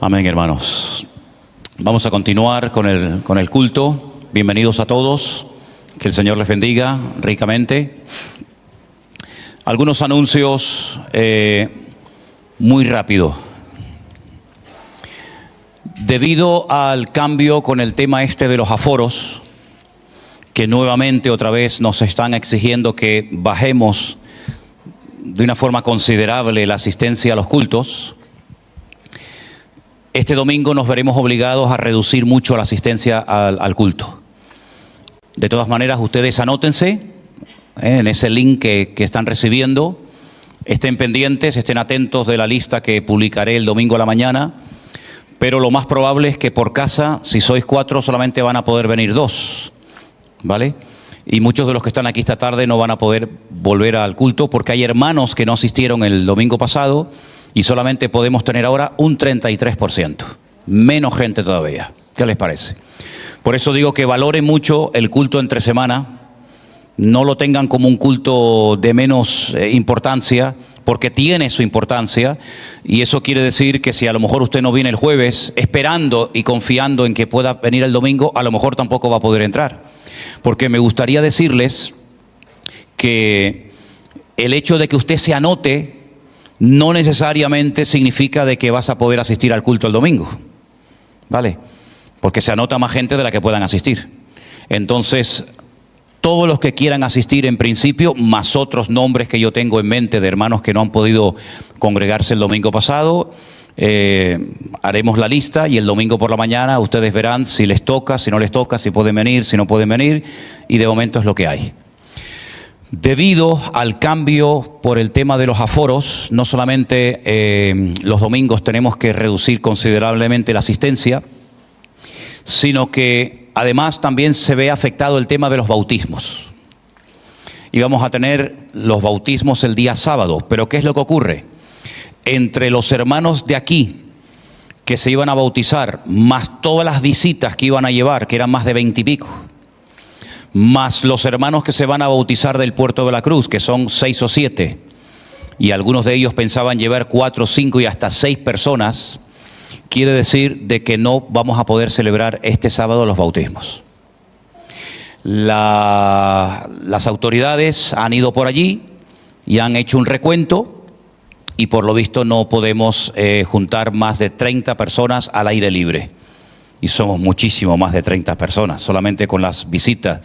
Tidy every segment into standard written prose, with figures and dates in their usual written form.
Amén, hermanos. Vamos a continuar con el culto. Bienvenidos a todos. Que el Señor les bendiga ricamente. Algunos anuncios muy rápido. Debido al cambio con el tema de los aforos, que nuevamente otra vez nos están exigiendo que bajemos de una forma considerable la asistencia a los cultos, este domingo nos veremos obligados a reducir mucho la asistencia al culto. De todas maneras, ustedes anótense en ese link que están recibiendo, estén pendientes, estén atentos de la lista que publicaré el domingo a la mañana, pero lo más probable es que por casa, si sois 4, solamente van a poder venir 2, ¿vale? Y muchos de los que están aquí esta tarde no van a poder volver al culto porque hay hermanos que no asistieron el domingo pasado y solamente podemos tener ahora un 33%, menos gente todavía. ¿Qué les parece? Por eso digo que valoren mucho el culto entre semana, no lo tengan como un culto de menos importancia, porque tiene su importancia, y eso quiere decir que si a lo mejor usted no viene el jueves esperando y confiando en que pueda venir el domingo, a lo mejor tampoco va a poder entrar. Porque me gustaría decirles que el hecho de que usted se anote no necesariamente significa de que vas a poder asistir al culto el domingo, ¿vale? Porque se anota más gente de la que puedan asistir. Entonces, todos los que quieran asistir en principio, más otros nombres que yo tengo en mente de hermanos que no han podido congregarse el domingo pasado, haremos la lista y el domingo por la mañana ustedes verán si les toca, si no les toca, si pueden venir, si no pueden venir, y de momento es lo que hay. Debido al cambio por el tema de los aforos, no solamente los domingos tenemos que reducir considerablemente la asistencia, sino que además también se ve afectado el tema de los bautismos. Y vamos a tener los bautismos el día sábado, pero ¿qué es lo que ocurre? Entre los hermanos de aquí que se iban a bautizar, más todas las visitas que iban a llevar, que eran más de 20 y pico, más los hermanos que se van a bautizar del Puerto de la Cruz, que son 6 o 7, y algunos de ellos pensaban llevar 4, 5 y hasta 6 personas, quiere decir de que no vamos a poder celebrar este sábado los bautismos. Las autoridades han ido por allí y han hecho un recuento y por lo visto no podemos juntar más de 30 personas al aire libre. Y somos muchísimo más de 30 personas, solamente con las visitas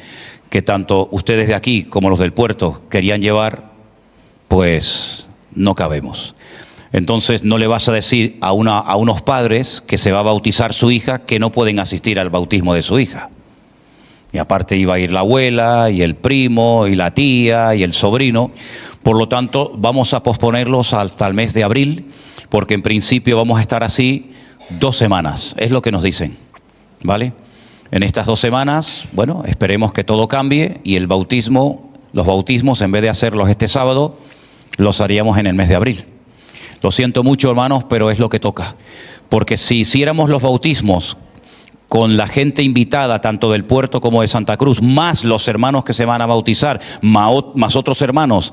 que tanto ustedes de aquí como los del puerto querían llevar, pues no cabemos. Entonces no le vas a decir a unos padres que se va a bautizar su hija que no pueden asistir al bautismo de su hija. Y aparte iba a ir la abuela y el primo y la tía y el sobrino. Por lo tanto vamos a posponerlos hasta el mes de abril, porque en principio vamos a estar así 2 semanas, es lo que nos dicen. ¿Vale? En estas 2 semanas, bueno, esperemos que todo cambie y los bautismos, en vez de hacerlos este sábado, los haríamos en el mes de abril. Lo siento mucho, hermanos, pero es lo que toca. Porque si hiciéramos los bautismos con la gente invitada, tanto del puerto como de Santa Cruz, más los hermanos que se van a bautizar, más otros hermanos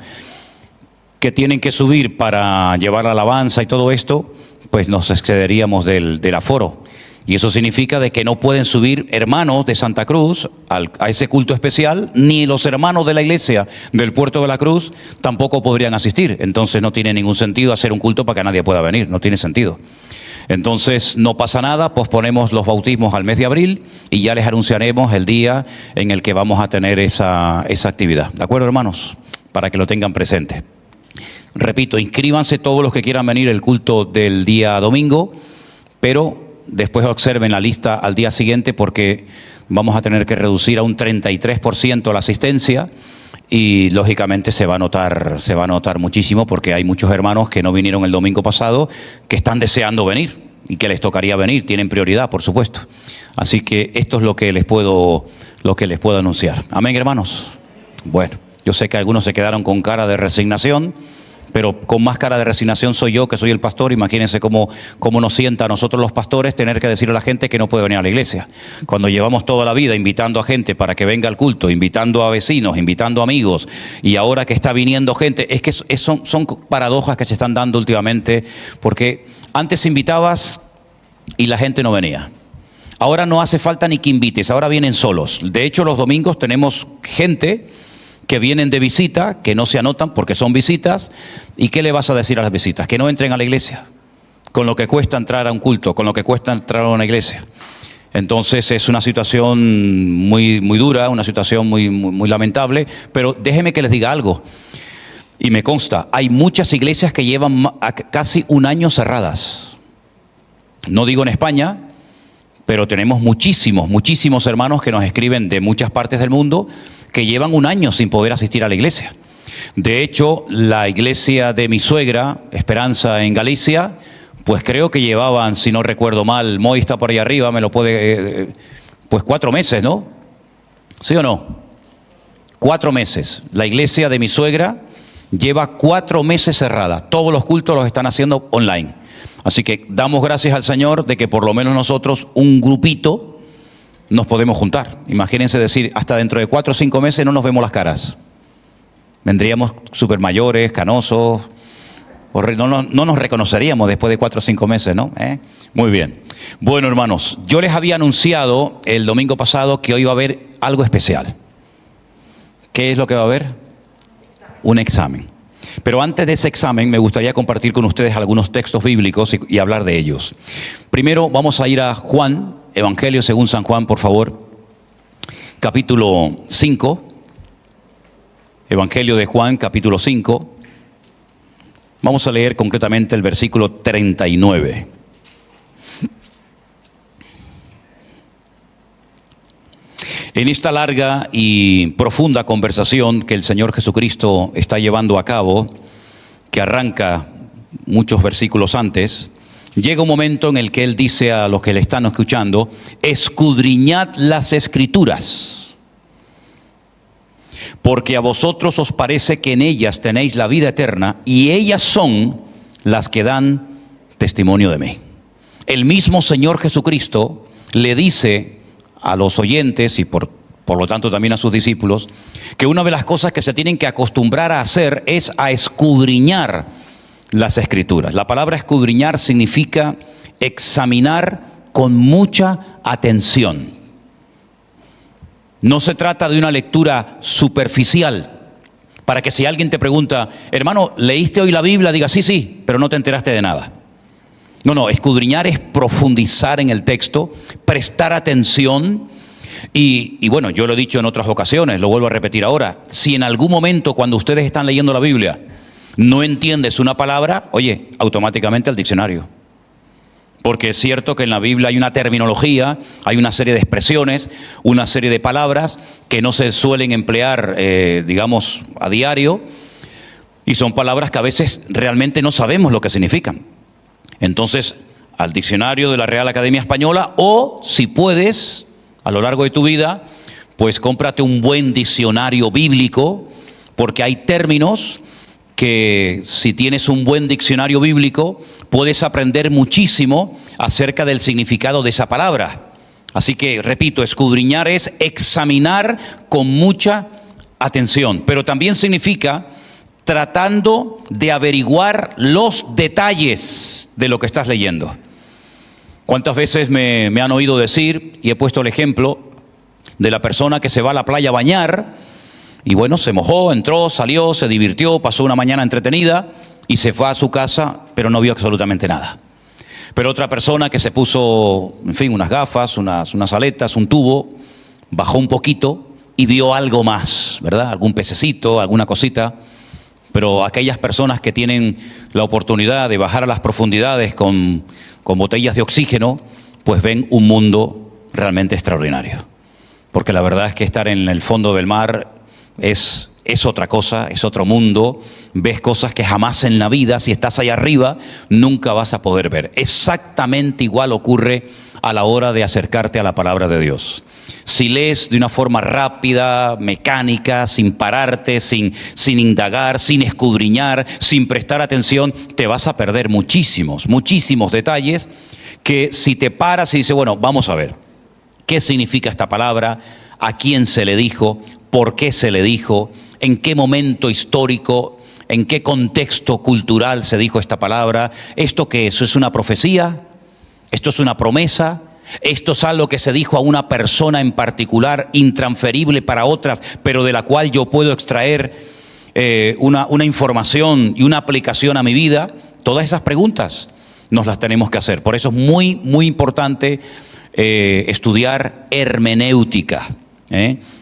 que tienen que subir para llevar la alabanza y todo esto, pues nos excederíamos del aforo. Y eso significa de que no pueden subir hermanos de Santa Cruz a ese culto especial, ni los hermanos de la iglesia del Puerto de la Cruz tampoco podrían asistir. Entonces no tiene ningún sentido hacer un culto para que nadie pueda venir, no tiene sentido. Entonces no pasa nada, posponemos los bautismos al mes de abril y ya les anunciaremos el día en el que vamos a tener esa actividad. ¿De acuerdo, hermanos? Para que lo tengan presente. Repito, inscríbanse todos los que quieran venir al culto del día domingo, pero después observen la lista al día siguiente porque vamos a tener que reducir a un 33% la asistencia y lógicamente se va a notar muchísimo porque hay muchos hermanos que no vinieron el domingo pasado que están deseando venir y que les tocaría venir, tienen prioridad, por supuesto. Así que esto es lo que les puedo anunciar. Amén, hermanos. Bueno, yo sé que algunos se quedaron con cara de resignación, pero con más cara de resignación soy yo, que soy el pastor. Imagínense cómo nos sienta a nosotros los pastores tener que decirle a la gente que no puede venir a la iglesia. Cuando llevamos toda la vida invitando a gente para que venga al culto, invitando a vecinos, invitando a amigos, y ahora que está viniendo gente, es que son paradojas que se están dando últimamente, porque antes invitabas y la gente no venía. Ahora no hace falta ni que invites, ahora vienen solos. De hecho, los domingos tenemos gente que vienen de visita, que no se anotan porque son visitas. ¿Y qué le vas a decir a las visitas? Que no entren a la iglesia, con lo que cuesta entrar a un culto, con lo que cuesta entrar a una iglesia. Entonces es una situación muy, muy dura, una situación muy lamentable, pero déjenme que les diga algo. Y me consta, hay muchas iglesias que llevan casi un año cerradas. No digo en España, pero tenemos muchísimos hermanos que nos escriben de muchas partes del mundo que llevan un año sin poder asistir a la iglesia. De hecho, la iglesia de mi suegra, Esperanza en Galicia, pues creo que llevaban, si no recuerdo mal, Moy está por ahí arriba, me lo puede, pues 4 meses, ¿no? ¿Sí o no? 4 meses. La iglesia de mi suegra lleva 4 meses cerrada. Todos los cultos los están haciendo online. Así que damos gracias al Señor de que por lo menos nosotros, un grupito, nos podemos juntar. Imagínense decir, hasta dentro de 4 o 5 meses no nos vemos las caras. Vendríamos súper mayores, canosos, no nos reconoceríamos después de 4 o 5 meses, ¿no? Muy bien. Bueno, hermanos, yo les había anunciado el domingo pasado que hoy va a haber algo especial. ¿Qué es lo que va a haber? Un examen. Pero antes de ese examen me gustaría compartir con ustedes algunos textos bíblicos y hablar de ellos. Primero vamos a ir a Juan, Evangelio según San Juan, por favor, capítulo 5. Evangelio de Juan, capítulo 5. Vamos a leer concretamente el versículo 39. En esta larga y profunda conversación que el Señor Jesucristo está llevando a cabo, que arranca muchos versículos antes, llega un momento en el que Él dice a los que le están escuchando: escudriñad las Escrituras, porque a vosotros os parece que en ellas tenéis la vida eterna, y ellas son las que dan testimonio de mí. El mismo Señor Jesucristo le dice a los oyentes y por lo tanto también a sus discípulos, que una de las cosas que se tienen que acostumbrar a hacer es a escudriñar las Escrituras. La palabra escudriñar significa examinar con mucha atención. No se trata de una lectura superficial, para que si alguien te pregunta: hermano, ¿leíste hoy la Biblia? Diga sí, pero no te enteraste de nada. No, escudriñar es profundizar en el texto, prestar atención. Y bueno, yo lo he dicho en otras ocasiones, lo vuelvo a repetir ahora: si en algún momento cuando ustedes están leyendo la Biblia no entiendes una palabra, oye, automáticamente al diccionario. Porque es cierto que en la Biblia hay una terminología, hay una serie de expresiones, una serie de palabras que no se suelen emplear, digamos, a diario, y son palabras que a veces realmente no sabemos lo que significan. Entonces, al diccionario de la Real Academia Española, o si puedes, a lo largo de tu vida, pues cómprate un buen diccionario bíblico, porque hay términos que si tienes un buen diccionario bíblico, puedes aprender muchísimo acerca del significado de esa palabra. Así que, repito, escudriñar es examinar con mucha atención, pero también significa tratando de averiguar los detalles de lo que estás leyendo. ¿Cuántas veces me han oído decir, y he puesto el ejemplo de la persona que se va a la playa a bañar, y bueno, se mojó, entró, salió, se divirtió, pasó una mañana entretenida y se fue a su casa, pero no vio absolutamente nada? Pero otra persona que se puso, en fin, unas gafas, unas aletas, un tubo, bajó un poquito y vio algo más, ¿verdad? Algún pececito, alguna cosita. Pero aquellas personas que tienen la oportunidad de bajar a las profundidades con botellas de oxígeno, pues ven un mundo realmente extraordinario. Porque la verdad es que estar en el fondo del mar es otra cosa, es otro mundo. Ves cosas que jamás en la vida, si estás allá arriba, nunca vas a poder ver. Exactamente igual ocurre a la hora de acercarte a la palabra de Dios. Si lees de una forma rápida, mecánica, sin pararte, sin indagar, sin escudriñar, sin prestar atención, te vas a perder muchísimos detalles que si te paras y dices, bueno, vamos a ver, ¿qué significa esta palabra? ¿A quién se le dijo? ¿Por qué se le dijo? ¿En qué momento histórico? ¿En qué contexto cultural se dijo esta palabra? ¿Esto qué es? ¿Es una profecía? Esto es una promesa. Esto es algo que se dijo a una persona en particular, intransferible para otras, pero de la cual yo puedo extraer una información y una aplicación a mi vida. Todas esas preguntas nos las tenemos que hacer. Por eso es muy, muy importante estudiar hermenéutica.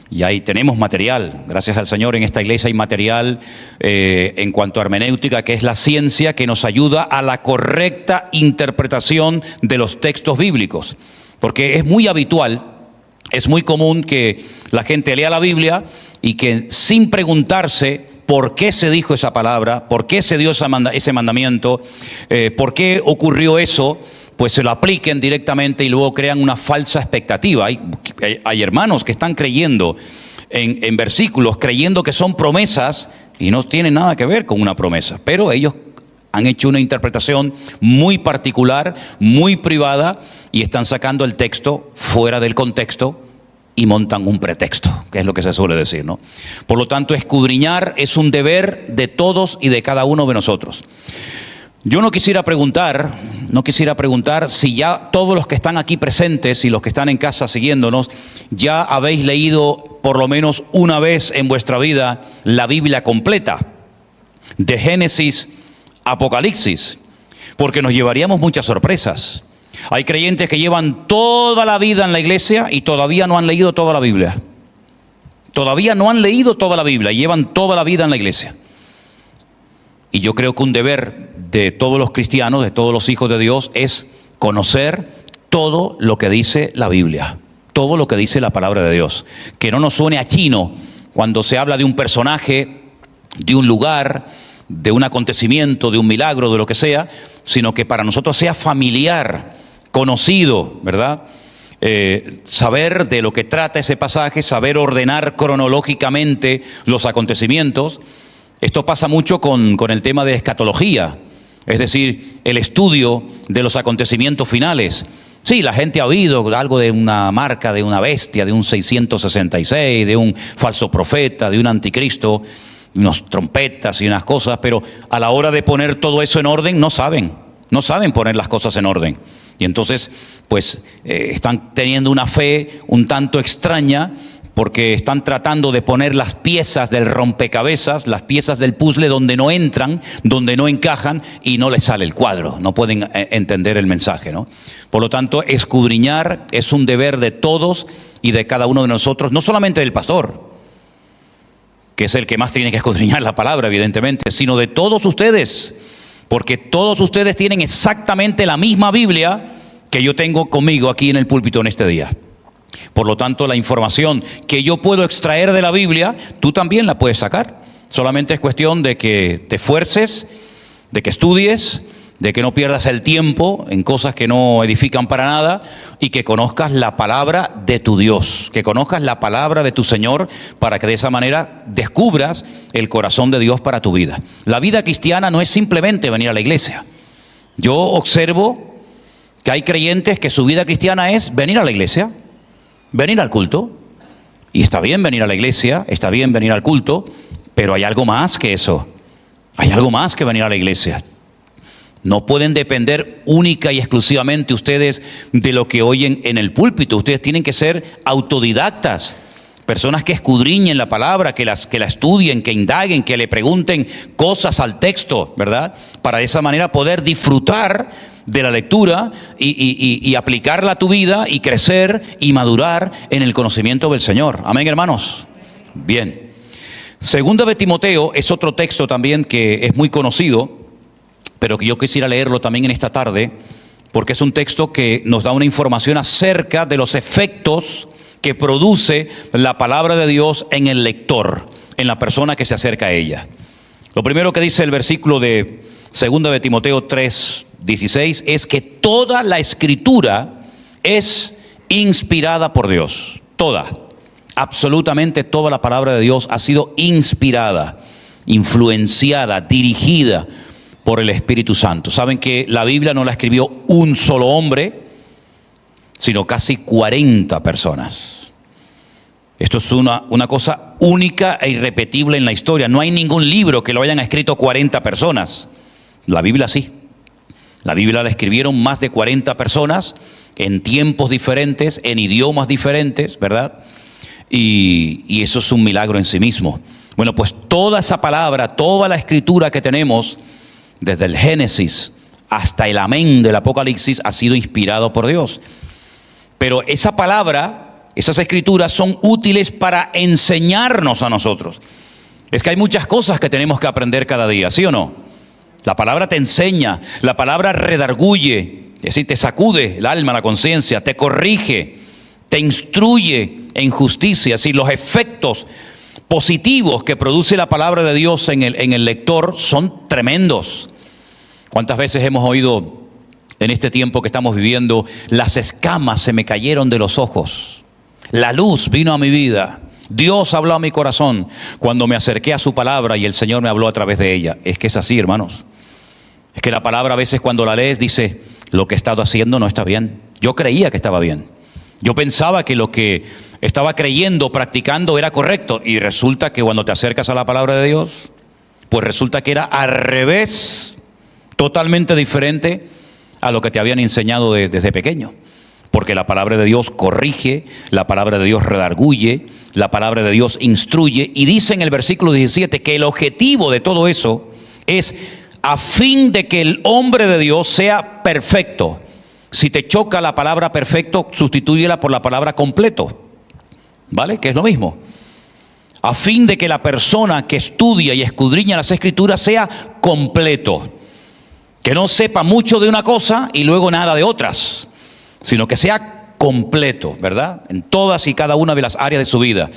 Y ahí tenemos material, gracias al Señor, en esta iglesia hay material en cuanto a hermenéutica, que es la ciencia que nos ayuda a la correcta interpretación de los textos bíblicos. Porque es muy habitual, es muy común que la gente lea la Biblia y que sin preguntarse por qué se dijo esa palabra, por qué se dio ese mandamiento, por qué ocurrió eso, pues se lo apliquen directamente y luego crean una falsa expectativa. Hay hermanos que están creyendo en versículos, creyendo que son promesas y no tienen nada que ver con una promesa, pero ellos han hecho una interpretación muy particular, muy privada, y están sacando el texto fuera del contexto y montan un pretexto, que es lo que se suele decir, ¿no? Por lo tanto, escudriñar es un deber de todos y de cada uno de nosotros. Yo no quisiera preguntar si ya todos los que están aquí presentes y los que están en casa siguiéndonos, ya habéis leído por lo menos una vez en vuestra vida la Biblia completa, de Génesis a Apocalipsis, porque nos llevaríamos muchas sorpresas. Hay creyentes que llevan toda la vida en la iglesia y todavía no han leído toda la Biblia. Todavía no han leído toda la Biblia y llevan toda la vida en la iglesia. Y yo creo que un deber de todos los cristianos, de todos los hijos de Dios, es conocer todo lo que dice la Biblia, todo lo que dice la palabra de Dios. Que no nos suene a chino cuando se habla de un personaje, de un lugar, de un acontecimiento, de un milagro, de lo que sea, sino que para nosotros sea familiar, conocido, ¿verdad? Saber de lo que trata ese pasaje, saber ordenar cronológicamente los acontecimientos. Esto pasa mucho con el tema de escatología, es decir, el estudio de los acontecimientos finales. Sí, la gente ha oído algo de una marca, de una bestia, de un 666, de un falso profeta, de un anticristo, unas trompetas y unas cosas, pero a la hora de poner todo eso en orden no saben poner las cosas en orden. Y entonces, pues, están teniendo una fe un tanto extraña, porque están tratando de poner las piezas del rompecabezas, las piezas del puzzle donde no entran, donde no encajan y no les sale el cuadro, no pueden entender el mensaje, ¿no? Por lo tanto, escudriñar es un deber de todos y de cada uno de nosotros, no solamente del pastor, que es el que más tiene que escudriñar la palabra, evidentemente, sino de todos ustedes, porque todos ustedes tienen exactamente la misma Biblia que yo tengo conmigo aquí en el púlpito en este día. Por lo tanto, la información que yo puedo extraer de la Biblia, tú también la puedes sacar. Solamente es cuestión de que te esfuerces, de que estudies, de que no pierdas el tiempo en cosas que no edifican para nada y que conozcas la palabra de tu Dios, que conozcas la palabra de tu Señor, para que de esa manera descubras el corazón de Dios para tu vida. La vida cristiana no es simplemente venir a la iglesia. Yo observo que hay creyentes que su vida cristiana es venir a la iglesia, venir al culto, y está bien venir a la iglesia, está bien venir al culto, pero hay algo más que eso. Hay algo más que venir a la iglesia. No pueden depender única y exclusivamente ustedes de lo que oyen en el púlpito. Ustedes tienen que ser autodidactas, personas que escudriñen la palabra, que la estudien, que indaguen, que le pregunten cosas al texto, ¿verdad? Para de esa manera poder disfrutar de la lectura y aplicarla a tu vida y crecer y madurar en el conocimiento del Señor. Amén, hermanos. Bien. Segunda de Timoteo es otro texto también que es muy conocido, pero que yo quisiera leerlo también en esta tarde, porque es un texto que nos da una información acerca de los efectos que produce la palabra de Dios en el lector, en la persona que se acerca a ella. Lo primero que dice el versículo de segunda de Timoteo 3:16 es que toda la escritura es inspirada por Dios. Toda, absolutamente toda la palabra de Dios ha sido inspirada, influenciada, dirigida por el Espíritu Santo. Saben que la Biblia no la escribió un solo hombre, sino casi 40 personas. Esto es una cosa única e irrepetible en la historia. No hay ningún libro que lo hayan escrito 40 personas. La Biblia sí. La Biblia la escribieron más de 40 personas en tiempos diferentes, en idiomas diferentes, ¿verdad? Y eso es un milagro en sí mismo. Bueno, pues toda esa palabra, toda la escritura que tenemos, desde el Génesis hasta el amén del Apocalipsis, ha sido inspirado por Dios. Pero esa palabra, esas escrituras son útiles para enseñarnos a nosotros. Es que hay muchas cosas que tenemos que aprender cada día, ¿sí o no? La palabra te enseña, la palabra redarguye, es decir, te sacude el alma, la conciencia, te corrige, te instruye en justicia. Es decir, los efectos positivos que produce la palabra de Dios en el lector son tremendos. ¿Cuántas veces hemos oído en este tiempo que estamos viviendo: las escamas se me cayeron de los ojos, la luz vino a mi vida, Dios habló a mi corazón cuando me acerqué a su palabra y el Señor me habló a través de ella? Es que es así, hermanos. Es que la palabra a veces cuando la lees dice: lo que he estado haciendo no está bien. Yo creía que estaba bien. Yo pensaba que lo que estaba creyendo, practicando era correcto. Y resulta que cuando te acercas a la palabra de Dios, pues resulta que era al revés, totalmente diferente a lo que te habían enseñado desde pequeño. Porque la palabra de Dios corrige, la palabra de Dios redarguye, la palabra de Dios instruye. Y dice en el versículo 17 que el objetivo de todo eso es a fin de que el hombre de Dios sea perfecto. Si te choca la palabra perfecto, sustitúyela por la palabra completo, ¿vale? Que es lo mismo. A fin de que la persona que estudia y escudriña las Escrituras sea completo. Que no sepa mucho de una cosa y luego nada de otras, sino que sea completo, ¿verdad? En todas y cada una de las áreas de su vida.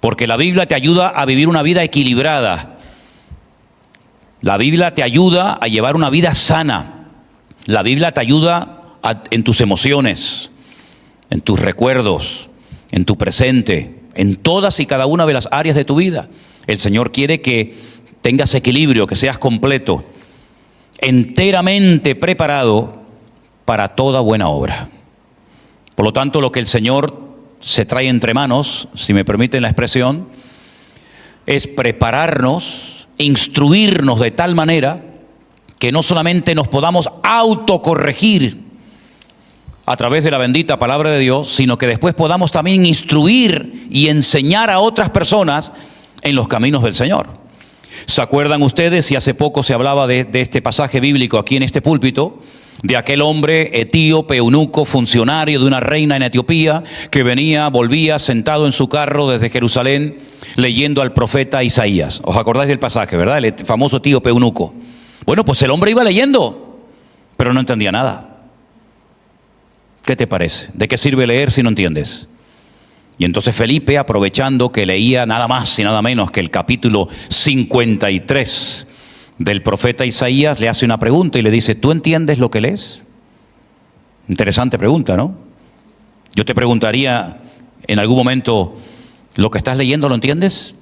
Porque la Biblia te ayuda a vivir una vida equilibrada. La Biblia te ayuda a llevar una vida sana. La Biblia te ayuda en tus emociones, en tus recuerdos, en tu presente, en todas y cada una de las áreas de tu vida. El Señor quiere que tengas equilibrio, que seas completo, enteramente preparado para toda buena obra. Por lo tanto, lo que el Señor se trae entre manos, si me permiten la expresión, es prepararnos, instruirnos de tal manera que no solamente nos podamos autocorregir a través de la bendita palabra de Dios, sino que después podamos también instruir y enseñar a otras personas en los caminos del Señor. ¿Se acuerdan ustedes? Y hace poco se hablaba de este pasaje bíblico aquí en este púlpito, de aquel hombre etíope, eunuco, funcionario de una reina en Etiopía, que volvía sentado en su carro desde Jerusalén, leyendo al profeta Isaías. ¿Os acordáis del pasaje, verdad? El famoso etíope eunuco. Bueno, pues el hombre iba leyendo, pero no entendía nada. ¿Qué te parece? ¿De qué sirve leer si no entiendes? Y entonces Felipe, aprovechando que leía nada más y nada menos que el capítulo 53 del profeta Isaías, le hace una pregunta y le dice: ¿tú entiendes lo que lees? Interesante pregunta, ¿no? Yo te preguntaría en algún momento: ¿lo que estás leyendo lo entiendes?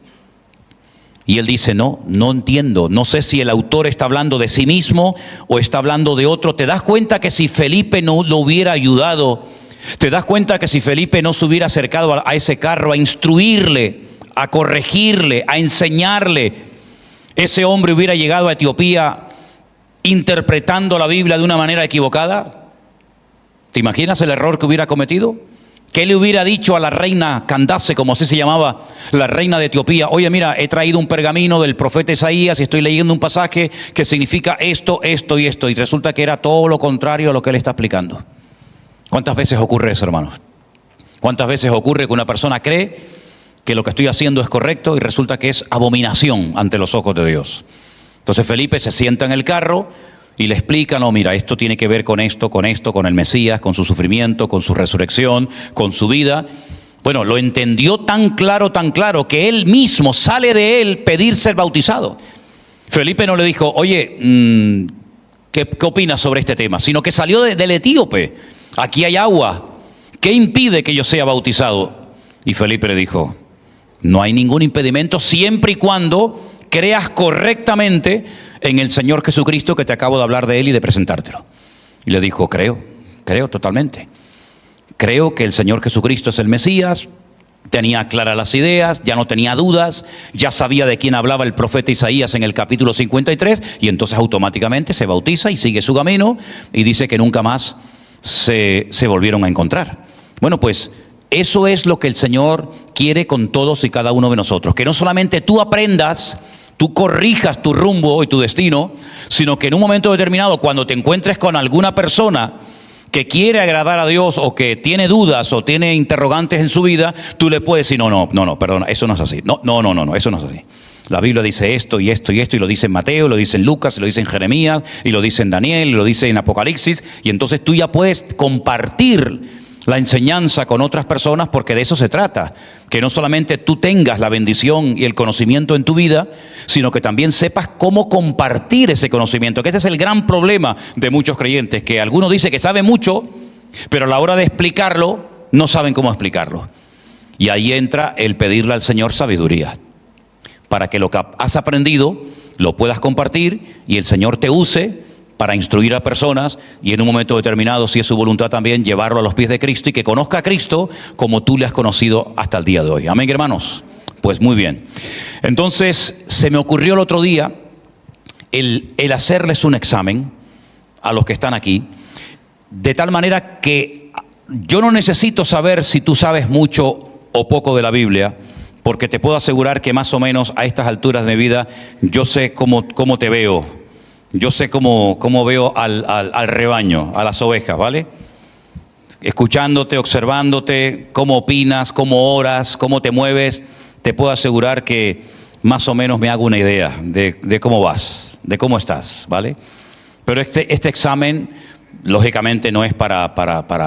Y él dice: no entiendo. No sé si el autor está hablando de sí mismo o está hablando de otro. ¿Te das cuenta que si Felipe no lo hubiera ayudado? ¿Te das cuenta que si Felipe no se hubiera acercado a ese carro a instruirle, a corregirle, a enseñarle, ese hombre hubiera llegado a Etiopía interpretando la Biblia de una manera equivocada? ¿Te imaginas el error que hubiera cometido? ¿Qué le hubiera dicho a la reina Candace, como así se llamaba, la reina de Etiopía? Oye, mira, he traído un pergamino del profeta Isaías y estoy leyendo un pasaje que significa esto, esto y esto. Y resulta que era todo lo contrario a lo que él está explicando. ¿Cuántas veces ocurre eso, hermanos? ¿Cuántas veces ocurre que una persona cree que lo que estoy haciendo es correcto y resulta que es abominación ante los ojos de Dios? Entonces Felipe se sienta en el carro y le explica: no, mira, esto tiene que ver con esto, con el Mesías, con su sufrimiento, con su resurrección, con su vida. Bueno, lo entendió tan claro, que él mismo sale de él pedir ser bautizado. Felipe no le dijo: oye, ¿qué opinas sobre este tema? Sino que salió del etíope: aquí hay agua, ¿qué impide que yo sea bautizado? Y Felipe le dijo: no hay ningún impedimento siempre y cuando creas correctamente en el Señor Jesucristo, que te acabo de hablar de Él y de presentártelo. Y le dijo: creo totalmente. Creo que el Señor Jesucristo es el Mesías, tenía claras las ideas, ya no tenía dudas, ya sabía de quién hablaba el profeta Isaías en el capítulo 53, y entonces automáticamente se bautiza y sigue su camino y dice que nunca más se volvieron a encontrar. Bueno, pues eso es lo que el Señor quiere con todos y cada uno de nosotros, que no solamente tú aprendas, tú corrijas tu rumbo y tu destino, sino que en un momento determinado, cuando te encuentres con alguna persona que quiere agradar a Dios o que tiene dudas o tiene interrogantes en su vida, tú le puedes decir, no, perdona, eso no es así. No, eso no es así. La Biblia dice esto y esto y esto, y lo dice en Mateo, lo dice en Lucas, lo dice en Jeremías, y lo dice en Daniel, y lo dice en Apocalipsis, y entonces tú ya puedes compartir la enseñanza con otras personas, porque de eso se trata, que no solamente tú tengas la bendición y el conocimiento en tu vida, sino que también sepas cómo compartir ese conocimiento, que ese es el gran problema de muchos creyentes, que algunos dicen que saben mucho, pero a la hora de explicarlo, no saben cómo explicarlo. Y ahí entra el pedirle al Señor sabiduría, para que lo que has aprendido lo puedas compartir y el Señor te use para instruir a personas, y en un momento determinado, si es su voluntad también, llevarlo a los pies de Cristo y que conozca a Cristo como tú le has conocido hasta el día de hoy. Amén, hermanos. Pues muy bien. Entonces se me ocurrió el otro día el hacerles un examen a los que están aquí, de tal manera que yo no necesito saber si tú sabes mucho o poco de la Biblia, porque te puedo asegurar que más o menos a estas alturas de mi vida yo sé cómo te veo. Yo sé cómo veo al rebaño, a las ovejas, ¿vale? Escuchándote, observándote, cómo opinas, cómo oras, cómo te mueves, te puedo asegurar que más o menos me hago una idea de cómo vas, de cómo estás, ¿vale? Pero este examen, lógicamente, no es para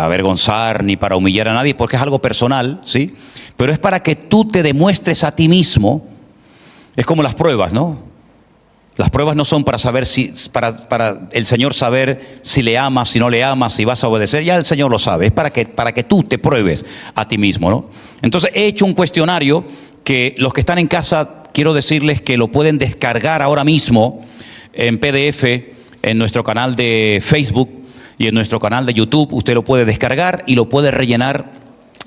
avergonzar ni para humillar a nadie, porque es algo personal, ¿sí? Pero es para que tú te demuestres a ti mismo. Es como las pruebas, ¿no? Las pruebas no son para saber para el Señor saber si le amas, si no le amas, si vas a obedecer. Ya el Señor lo sabe. Es para que tú te pruebes a ti mismo, ¿no? Entonces he hecho un cuestionario que los que están en casa, quiero decirles que lo pueden descargar ahora mismo en PDF en nuestro canal de Facebook y en nuestro canal de YouTube. Usted lo puede descargar y lo puede rellenar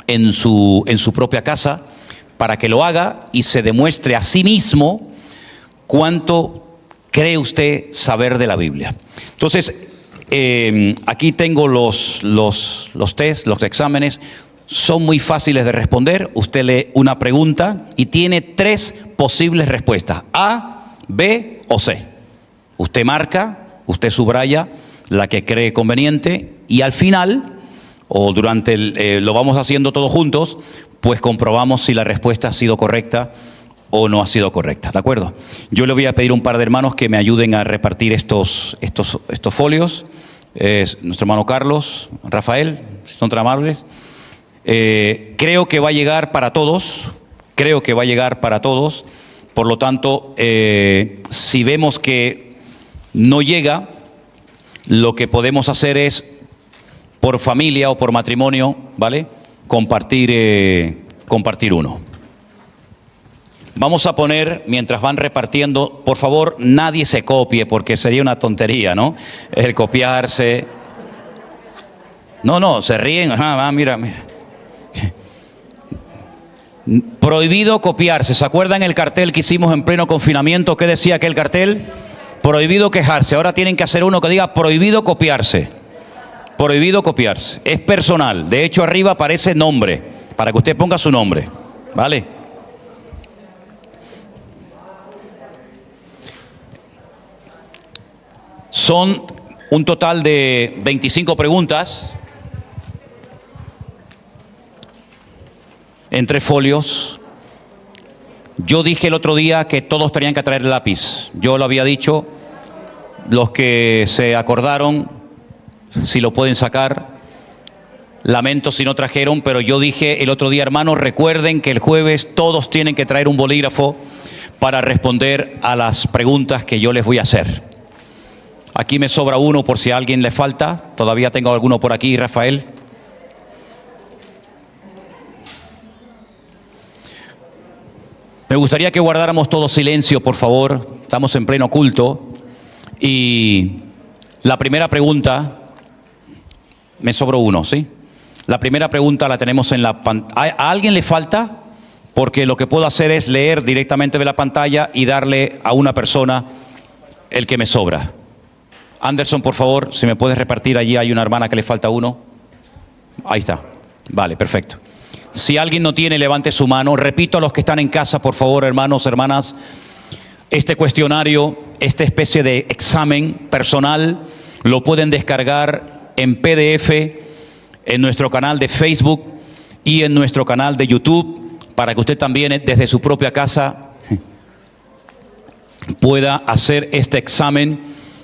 en su propia casa, para que lo haga y se demuestre a sí mismo cuánto cree usted saber de la Biblia. Entonces, aquí tengo los test, los exámenes. Son muy fáciles de responder. Usted lee una pregunta y tiene 3 posibles respuestas: A, B o C. Usted marca, usted subraya la que cree conveniente, y al final, o durante lo vamos haciendo todos juntos, pues comprobamos si la respuesta ha sido correcta o no ha sido correcta, ¿de acuerdo? Yo le voy a pedir a un par de hermanos que me ayuden a repartir estos folios. Nuestro hermano Carlos, Rafael, son tan amables. Creo que va a llegar para todos, por lo tanto, si vemos que no llega, lo que podemos hacer es, por familia o por matrimonio, ¿vale?, compartir uno. Vamos a poner, mientras van repartiendo, por favor, nadie se copie, porque sería una tontería, ¿no? El copiarse. No, se ríen. Ajá, mira. Prohibido copiarse. ¿Se acuerdan el cartel que hicimos en pleno confinamiento? ¿Qué decía aquel cartel? Prohibido quejarse. Ahora tienen que hacer uno que diga prohibido copiarse. Prohibido copiarse. Es personal. De hecho, arriba aparece nombre, para que usted ponga su nombre, ¿vale? Son un total de 25 preguntas en 3 folios. Yo dije el otro día que todos tenían que traer lápiz. Yo lo había dicho. Los que se acordaron, si lo pueden sacar. Lamento si no trajeron, pero yo dije el otro día, hermanos, recuerden que el jueves todos tienen que traer un bolígrafo para responder a las preguntas que yo les voy a hacer. Aquí me sobra uno por si a alguien le falta. Todavía tengo alguno por aquí, Rafael. Me gustaría que guardáramos todo silencio, por favor. Estamos en pleno culto. Y la primera pregunta, me sobró uno, ¿sí? La primera pregunta la tenemos en la pantalla. ¿A alguien le falta? Porque lo que puedo hacer es leer directamente de la pantalla y darle a una persona el que me sobra. Anderson, por favor, si me puedes repartir, allí hay una hermana que le falta uno. Ahí está. Vale, perfecto. Si alguien no tiene, levante su mano. Repito a los que están en casa, por favor, hermanos, hermanas, este cuestionario, esta especie de examen personal, lo pueden descargar en PDF en nuestro canal de Facebook y en nuestro canal de YouTube, para que usted también desde su propia casa pueda hacer este examen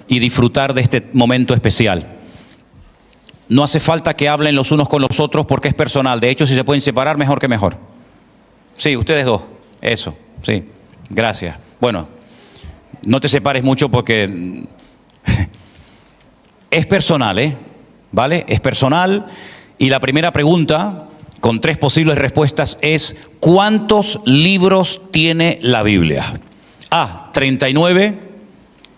y disfrutar de este momento especial. No hace falta que hablen los unos con los otros porque es personal. De hecho, si se pueden separar, mejor que mejor. Sí, ustedes dos. Eso, sí. Gracias. Bueno, no te separes mucho porque es personal, ¿eh? ¿Vale? Es personal. Y la primera pregunta, con 3 posibles respuestas, es: ¿cuántos libros tiene la Biblia? A, 39,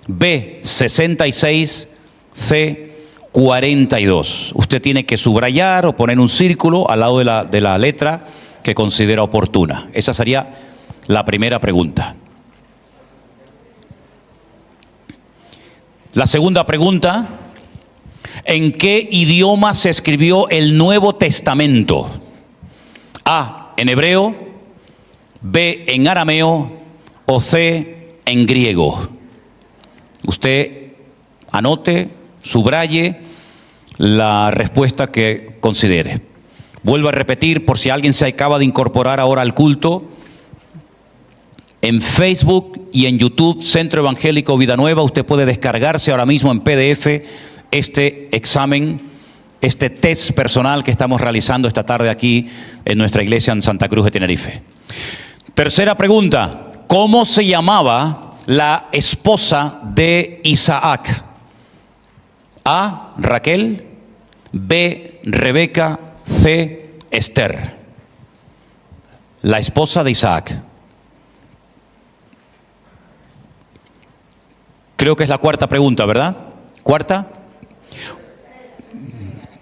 B, 66, C, 42. Usted tiene que subrayar o poner un círculo al lado de la letra que considera oportuna. Esa sería la primera pregunta. La segunda pregunta: ¿en qué idioma se escribió el Nuevo Testamento? A, en hebreo, B, en arameo o C, en griego. Usted anote, subraye la respuesta que considere. Vuelvo a repetir por si alguien se acaba de incorporar ahora al culto. En Facebook y en YouTube, Centro Evangélico Vida Nueva, usted puede descargarse ahora mismo en PDF este examen, este test personal que estamos realizando esta tarde aquí en nuestra iglesia en Santa Cruz de Tenerife. Tercera pregunta: ¿cómo se llamaba la esposa de Isaac? A, Raquel, B, Rebeca, C, Esther. La esposa de Isaac. Creo que es la cuarta pregunta, ¿verdad? ¿Cuarta?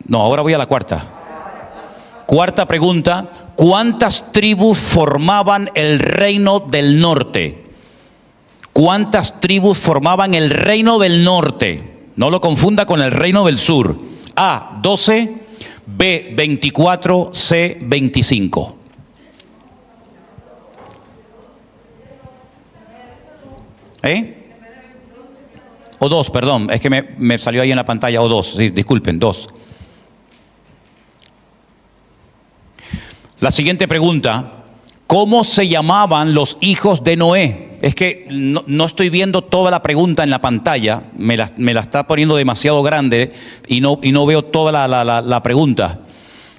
No, ahora voy a la cuarta. Cuarta pregunta: ¿cuántas tribus formaban el reino del norte? ¿Cuántas tribus formaban el reino del norte? No lo confunda con el reino del sur. A, 12, B, 24, C, 25. O 2, perdón, es que me salió ahí en la pantalla, o 2, sí, disculpen, 2. La siguiente pregunta: ¿cómo se llamaban los hijos de Noé? Es que no estoy viendo toda la pregunta en la pantalla, me la está poniendo demasiado grande y no veo toda la pregunta.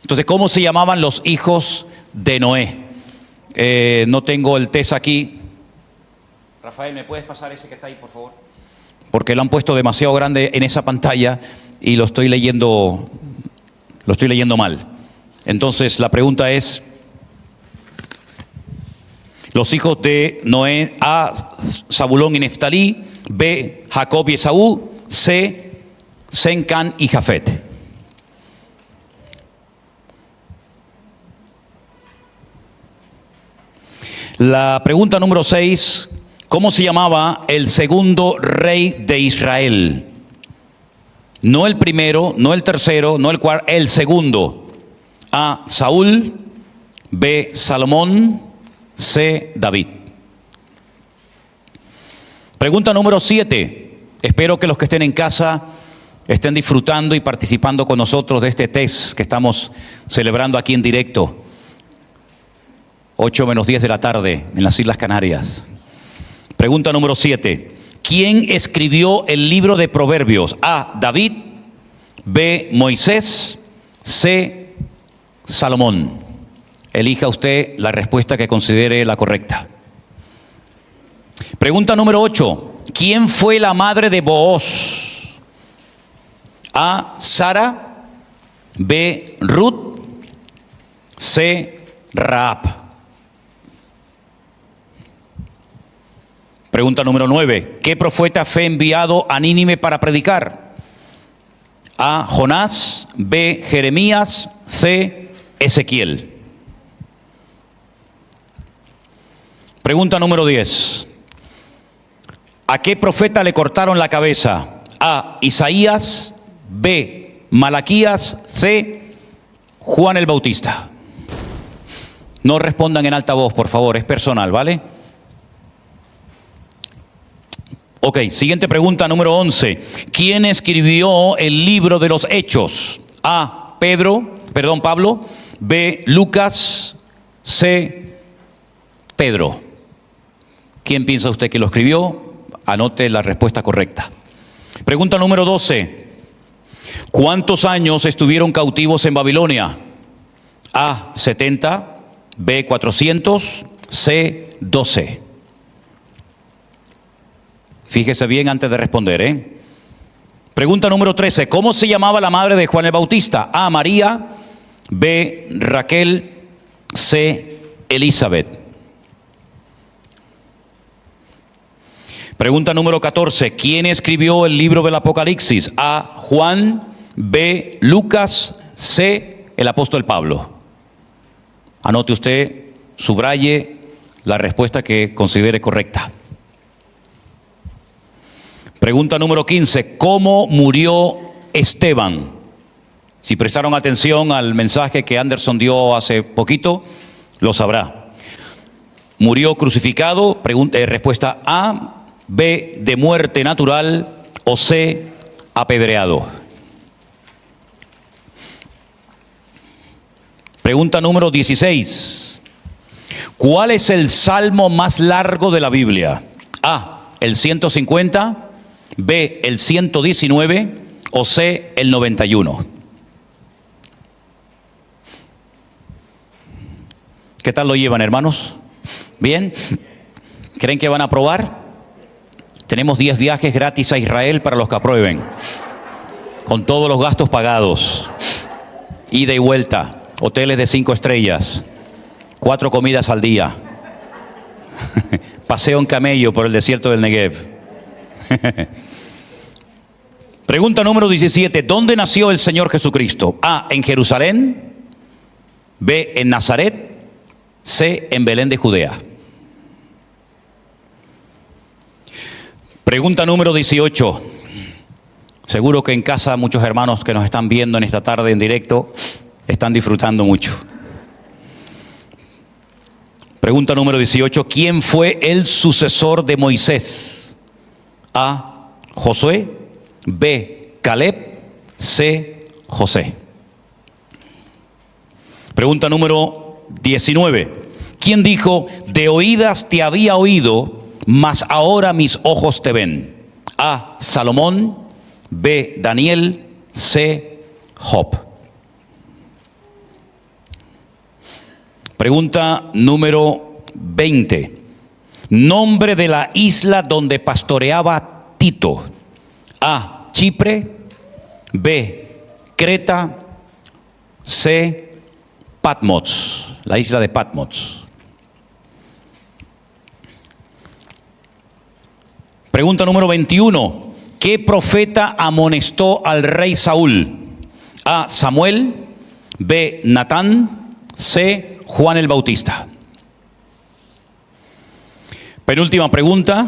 Entonces, ¿cómo se llamaban los hijos de Noé? No tengo el test aquí. Rafael, ¿me puedes pasar ese que está ahí, por favor? Porque lo han puesto demasiado grande en esa pantalla y lo estoy leyendo mal. Entonces, la pregunta es: los hijos de Noé, A, Zabulón y Neftalí, B, Jacob y Esaú, C, Sem, Can y Jafet. La pregunta número 6: ¿cómo se llamaba el segundo rey de Israel? No el primero, no el tercero, no el cuarto, el segundo. A, Saúl, B, Salomón, C, David. Pregunta número 7. Espero que los que estén en casa estén disfrutando y participando con nosotros de este test que estamos celebrando aquí en directo. 8 menos 10 de la tarde en las Islas Canarias. Pregunta número 7. ¿Quién escribió el libro de Proverbios? A, David, B, Moisés, C, Salomón. Elija usted la respuesta que considere la correcta. Pregunta número 8. ¿Quién fue la madre de Booz? A, Sara, B, Ruth, C, Rahab. Pregunta número 9. ¿Qué profeta fue enviado a Nínive para predicar? A, Jonás, B, Jeremías, C, Ezequiel. Pregunta número 10. ¿A qué profeta le cortaron la cabeza? A, Isaías, B, Malaquías, C, Juan el Bautista. No respondan en alta voz, por favor, es personal, ¿vale? Ok, siguiente pregunta, número 11. ¿Quién escribió el libro de los Hechos? A, Pablo, B, Lucas, C, Pedro. ¿Quién piensa usted que lo escribió? Anote la respuesta correcta. Pregunta número 12. ¿Cuántos años estuvieron cautivos en Babilonia? A, 70, B, 400, C, 12. Fíjese bien antes de responder, Pregunta número 13. ¿Cómo se llamaba la madre de Juan el Bautista? A, María, B, Raquel, C, Elizabeth. Pregunta número 14. ¿Quién escribió el libro del Apocalipsis? A, Juan, B, Lucas, C, el apóstol Pablo. Anote usted, subraye la respuesta que considere correcta. Pregunta número 15. ¿Cómo murió Esteban? Si prestaron atención al mensaje que Anderson dio hace poquito, lo sabrá. Murió crucificado, respuesta A, B, de muerte natural, o C, apedreado. Pregunta número 16. ¿Cuál es el salmo más largo de la Biblia? A, el 150, B, el 119 o C, el 91. ¿Qué tal lo llevan, hermanos? ¿Bien? ¿Creen que van a aprobar? Tenemos 10 viajes gratis a Israel para los que aprueben, con todos los gastos pagados, ida y vuelta, hoteles de 5 estrellas, 4 comidas al día, paseo en camello por el desierto del Negev. Pregunta número 17. ¿Dónde nació el Señor Jesucristo? A, en Jerusalén, B, en Nazaret, C, en Belén de Judea. Pregunta número 18. Seguro que en casa muchos hermanos que nos están viendo en esta tarde en directo están disfrutando mucho. Pregunta número 18. ¿Quién fue el sucesor de Moisés? A, Josué, B, Caleb, C, José. Pregunta número 19. ¿Quién dijo: de oídas te había oído, mas ahora mis ojos te ven? A, Salomón, B, Daniel, C, Job. Pregunta número 20. Nombre de la isla donde pastoreaba Tito. A, Chipre, B, Creta, C, Patmos, la isla de Patmos. Pregunta número 21. ¿Qué profeta amonestó al rey Saúl? A, Samuel, B, Natán, C, Juan el Bautista. Penúltima pregunta,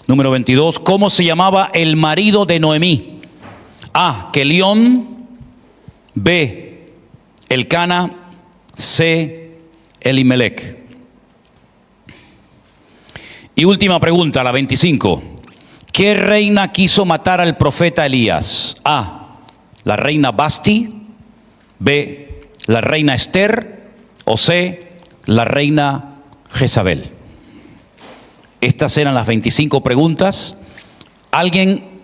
número 22. ¿Cómo se llamaba el marido de Noemí? A, Kelión, B, Elcana, C, Elimelec. Y última pregunta, la 25. ¿Qué reina quiso matar al profeta Elías? A, la reina Basti, B, la reina Esther, o C, la reina Jezabel. Estas eran las 25 preguntas. ¿Alguien,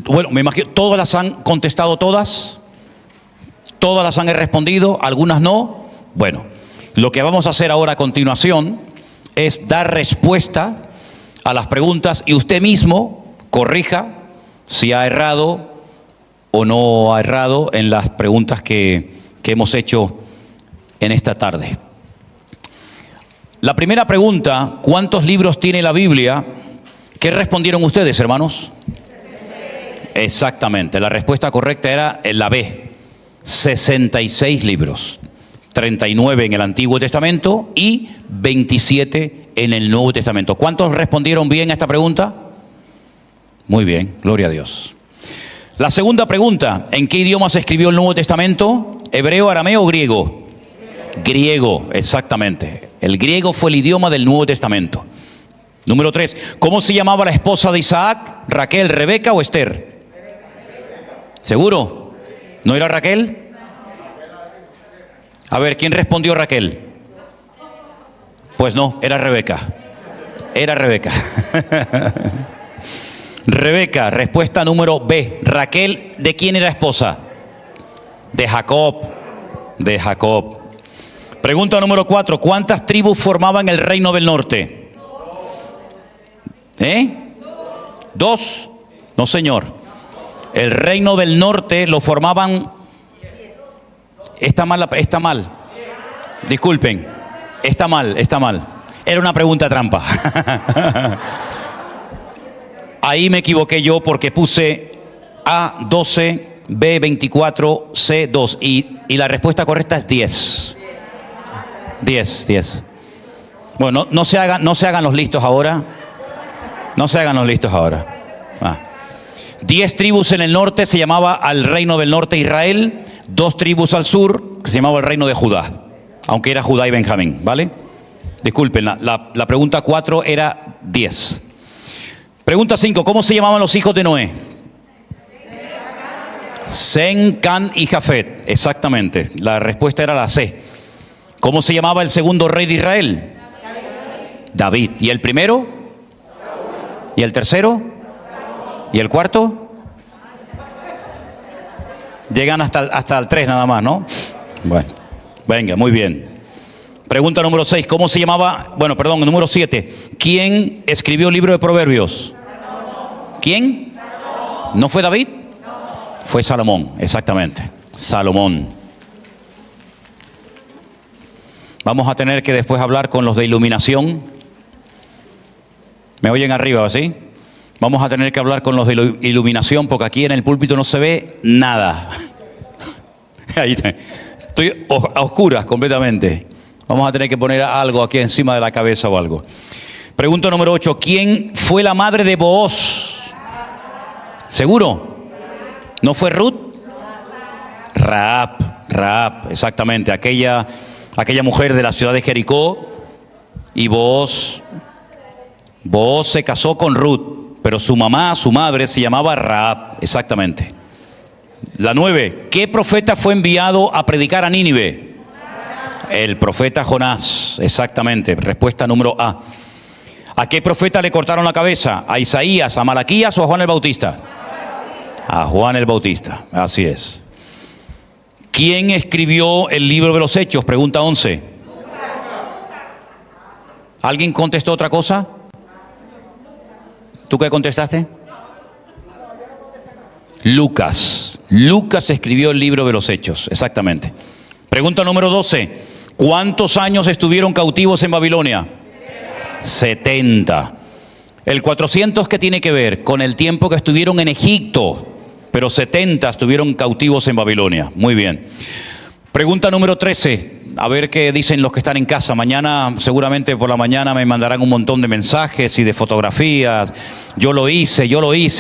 bueno, me imagino, todas las han contestado todas? ¿Todas las han respondido? ¿Algunas no? Bueno, lo que vamos a hacer ahora a continuación es dar respuesta a las preguntas y usted mismo corrija si ha errado o no ha errado en las preguntas que hemos hecho en esta tarde. La primera pregunta: ¿cuántos libros tiene la Biblia? ¿Qué respondieron ustedes, hermanos? Exactamente, la respuesta correcta era la B, 66 libros, 39 en el Antiguo Testamento y 27 en el Nuevo Testamento. ¿Cuántos respondieron bien a esta pregunta? Muy bien, gloria a Dios. La segunda pregunta, ¿en qué idioma se escribió el Nuevo Testamento? ¿Hebreo, arameo o griego? Griego, exactamente. El griego fue el idioma del Nuevo Testamento. Número 3, ¿cómo se llamaba la esposa de Isaac? ¿Raquel, Rebeca o Esther? ¿Seguro? ¿No era Raquel? A ver, ¿quién respondió Raquel? Pues no, era Rebeca. Era Rebeca. Rebeca, respuesta número B. Raquel, ¿de quién era esposa? De Jacob. De Jacob. Pregunta número 4. ¿Cuántas tribus formaban el reino del norte? ¿2? No, señor. El reino del norte lo formaban... Está mal. Disculpen. Está mal. Era una pregunta trampa. Ahí me equivoqué yo porque puse A 12, B 24, C 2 y la respuesta correcta es 10. 10. Bueno, no se hagan los listos ahora. No se hagan los listos ahora. 10 tribus en el norte se llamaba al reino del norte Israel. 2 tribus al sur que se llamaba el reino de Judá, aunque era Judá y Benjamín, ¿vale? Disculpen, la pregunta 4 era 10. Pregunta 5, ¿cómo se llamaban los hijos de Noé? Sem, Can y Jafet, exactamente. La respuesta era la C. ¿Cómo se llamaba el segundo rey de Israel? David. ¿Y el primero? ¿Y el tercero? ¿Y el cuarto? Llegan hasta el 3 nada más, ¿no? Bueno, venga, muy bien. Pregunta número 6, ¿cómo se llamaba? Número 7. ¿Quién escribió el libro de Proverbios? ¿Quién? ¿No fue David? Fue Salomón, exactamente. Salomón. Vamos a tener que después hablar con los de iluminación. ¿Me oyen arriba, sí? Vamos a tener que hablar con los de iluminación porque aquí en el púlpito no se ve nada. Ahí estoy a oscuras completamente. Vamos a tener que poner algo aquí encima de la cabeza o algo. Pregunta número 8. ¿Quién fue la madre de Booz? ¿Seguro? ¿No fue Ruth? Rahab, exactamente. Aquella mujer de la ciudad de Jericó. Y Booz se casó con Ruth, pero su madre se llamaba Rahab, exactamente. La 9. ¿Qué profeta fue enviado a predicar a Nínive? El profeta Jonás, exactamente. Respuesta número A. ¿A qué profeta le cortaron la cabeza? ¿A Isaías, a Malaquías o a Juan el Bautista? A Juan el Bautista, así es. ¿Quién escribió el libro de los Hechos? Pregunta 11. ¿Alguien contestó otra cosa? ¿Tú qué contestaste? Lucas. Lucas escribió el libro de los Hechos, exactamente. Pregunta número 12. ¿Cuántos años estuvieron cautivos en Babilonia? 70. El 400, ¿qué tiene que ver? Con el tiempo que estuvieron en Egipto, pero 70 estuvieron cautivos en Babilonia. Muy bien. Pregunta número 13. A ver qué dicen los que están en casa. Mañana, seguramente por la mañana me mandarán un montón de mensajes y de fotografías. Yo lo hice,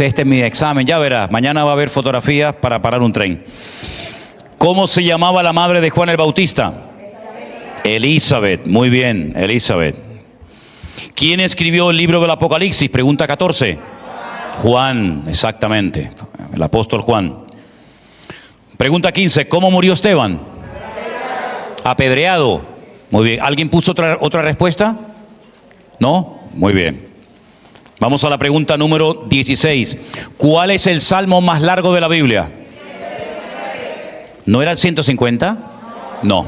este es mi examen. Ya verás, mañana va a haber fotografías para parar un tren. ¿Cómo se llamaba la madre de Juan el Bautista? Elizabeth. Muy bien, Elizabeth. ¿Quién escribió el libro del Apocalipsis? Pregunta 14. Juan, exactamente. El apóstol Juan. Pregunta 15. ¿Cómo murió Esteban? Apedreado. Muy bien. ¿Alguien puso otra respuesta? ¿No? Muy bien. Vamos a la pregunta número 16. ¿Cuál es el salmo más largo de la Biblia? ¿No era el 150? No.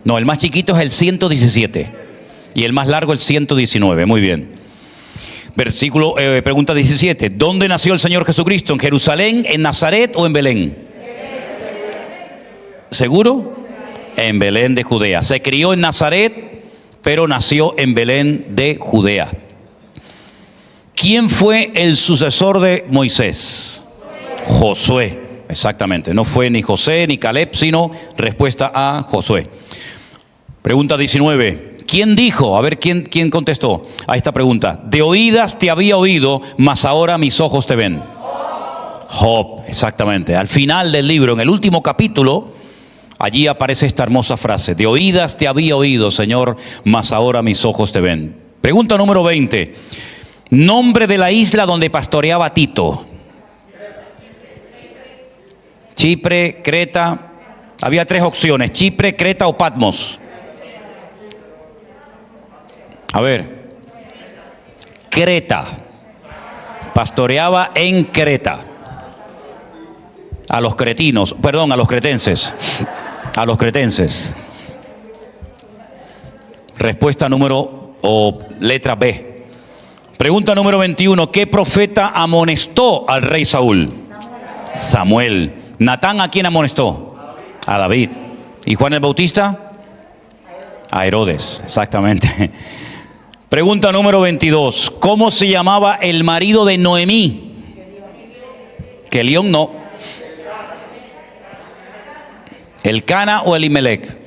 No, el más chiquito es el 117. Y el más largo el 119. Muy bien. Pregunta 17. ¿Dónde nació el Señor Jesucristo? ¿En Jerusalén, en Nazaret o en Belén? ¿Seguro? En Belén de Judea. Se crió en Nazaret, pero nació en Belén de Judea. ¿Quién fue el sucesor de Moisés? Josué, exactamente. No fue ni José ni Caleb, sino respuesta a Josué. Pregunta 19. ¿Quién dijo? A ver, ¿quién contestó a esta pregunta? De oídas te había oído, mas ahora mis ojos te ven. Job, exactamente. Al final del libro, en el último capítulo, allí aparece esta hermosa frase. De oídas te había oído, Señor, mas ahora mis ojos te ven. Pregunta número 20. Nombre de la isla donde pastoreaba Tito. Chipre, Creta. Había 3 opciones: Chipre, Creta o Patmos. A ver, Creta. Pastoreaba en Creta. A los cretinos, perdón, a los cretenses. A los cretenses. Respuesta número o letra B. Pregunta número 21. ¿Qué profeta amonestó al rey Saúl? Samuel. Natán, ¿a quién amonestó? A David. ¿Y Juan el Bautista? A Herodes, exactamente. Pregunta número 22. ¿Cómo se llamaba el marido de Noemí? Kelión no. ¿Elcana o Elimelec?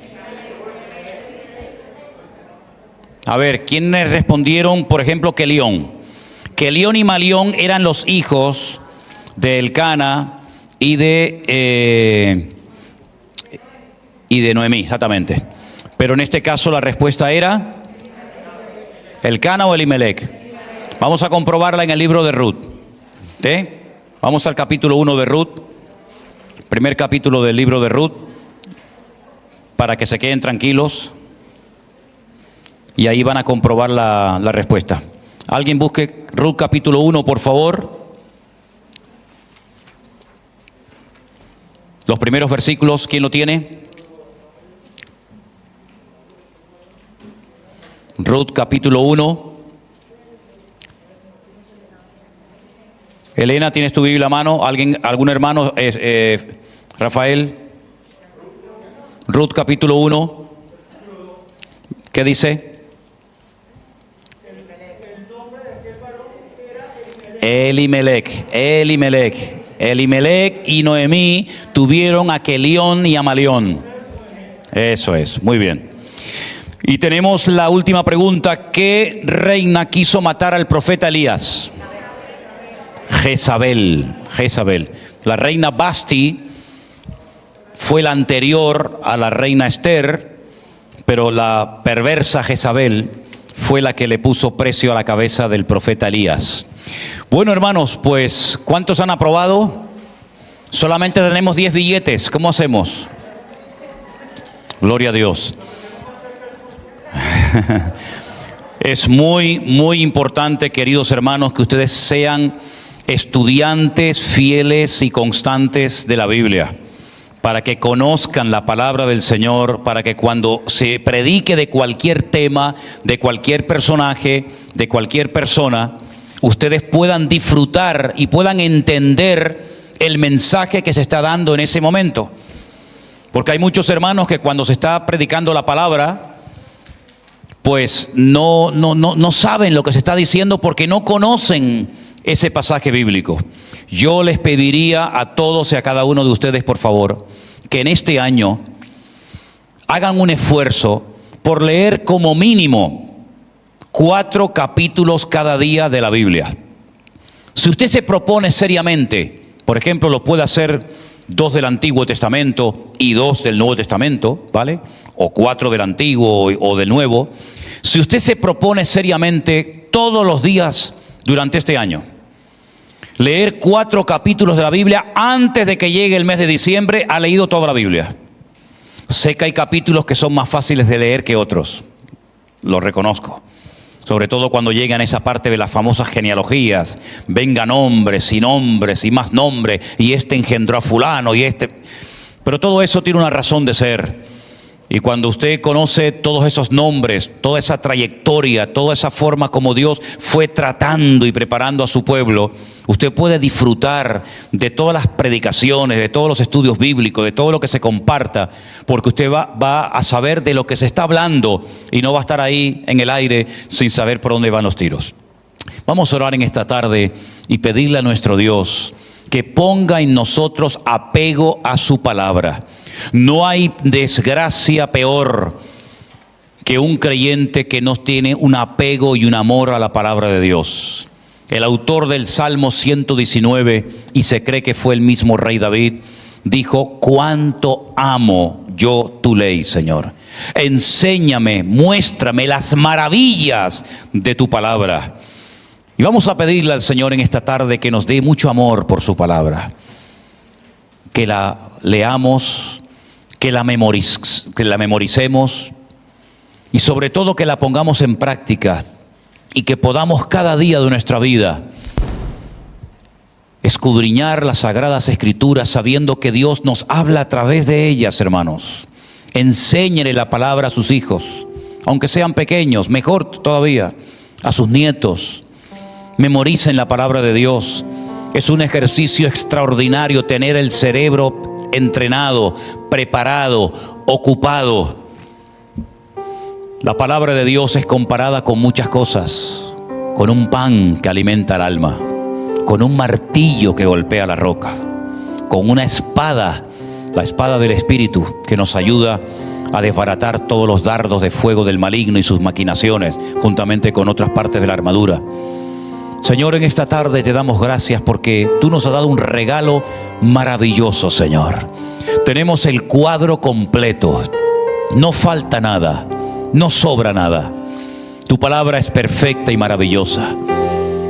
A ver, ¿quiénes respondieron? Por ejemplo, Kelión. Kelión y Malión eran los hijos de Elcana y de Noemí, exactamente. Pero en este caso la respuesta era Elcana o Elimelec. Vamos a comprobarla en el libro de Ruth. Vamos al capítulo 1 de Ruth, primer capítulo del libro de Ruth, para que se queden tranquilos y ahí van a comprobar la respuesta. Alguien busque Ruth capítulo 1, por favor. Los primeros versículos, ¿quién lo tiene? Ruth capítulo 1. Elena, ¿tienes tu Biblia a mano? ¿Algún hermano? Rafael. Ruth capítulo 1. ¿Qué dice? Elimelec. Elimelec y Noemí tuvieron a Kelión y a Malión. Eso es, muy bien. Y tenemos la última pregunta. ¿Qué reina quiso matar al profeta Elías? Jezabel. La reina Basti fue la anterior a la reina Esther, pero la perversa Jezabel fue la que le puso precio a la cabeza del profeta Elías. Bueno, hermanos, pues, ¿cuántos han aprobado? Solamente tenemos 10 billetes. ¿Cómo hacemos? Gloria a Dios. Es muy importante, queridos hermanos, que ustedes sean estudiantes fieles y constantes de la Biblia, para que conozcan la palabra del Señor, para que cuando se predique de cualquier tema, de cualquier personaje, de cualquier persona, ustedes puedan disfrutar y puedan entender el mensaje que se está dando en ese momento. Porque hay muchos hermanos que cuando se está predicando la palabra, pues no saben lo que se está diciendo porque no conocen ese pasaje bíblico. Yo les pediría a todos y a cada uno de ustedes, por favor, que en este año hagan un esfuerzo por leer como mínimo 4 capítulos cada día de la Biblia. Si usted se propone seriamente, por ejemplo, lo puede hacer 2 del Antiguo Testamento y 2 del Nuevo Testamento, ¿vale? O 4 del Antiguo o del Nuevo. Si usted se propone seriamente todos los días durante este año leer 4 capítulos de la Biblia antes de que llegue el mes de diciembre, ha leído toda la Biblia. Sé que hay capítulos que son más fáciles de leer que otros, lo reconozco. Sobre todo cuando llegan a esa parte de las famosas genealogías. Vengan hombres y más nombres, y este engendró a fulano y este. Pero todo eso tiene una razón de ser. Y cuando usted conoce todos esos nombres, toda esa trayectoria, toda esa forma como Dios fue tratando y preparando a su pueblo, usted puede disfrutar de todas las predicaciones, de todos los estudios bíblicos, de todo lo que se comparta, porque usted va a saber de lo que se está hablando y no va a estar ahí en el aire sin saber por dónde van los tiros. Vamos a orar en esta tarde y pedirle a nuestro Dios que ponga en nosotros apego a su palabra. No hay desgracia peor que un creyente que no tiene un apego y un amor a la palabra de Dios. El autor del Salmo 119, y se cree que fue el mismo rey David, dijo: cuánto amo yo tu ley, Señor. Enséñame, muéstrame las maravillas de tu palabra. Y vamos a pedirle al Señor en esta tarde que nos dé mucho amor por su palabra, que la leamos, que la memoricemos y sobre todo que la pongamos en práctica y que podamos cada día de nuestra vida escudriñar las Sagradas Escrituras sabiendo que Dios nos habla a través de ellas, hermanos. Enséñele la palabra a sus hijos, aunque sean pequeños, mejor todavía, a sus nietos. Memoricen la palabra de Dios. Es un ejercicio extraordinario tener el cerebro entrenado, preparado, ocupado. La palabra de Dios es comparada con muchas cosas, con un pan que alimenta el alma, con un martillo que golpea la roca, con una espada, la espada del Espíritu, que nos ayuda a desbaratar todos los dardos de fuego del maligno y sus maquinaciones, juntamente con otras partes de la armadura. Señor, en esta tarde te damos gracias porque tú nos has dado un regalo maravilloso, Señor. Tenemos el cuadro completo, no falta nada, no sobra nada. Tu palabra es perfecta y maravillosa.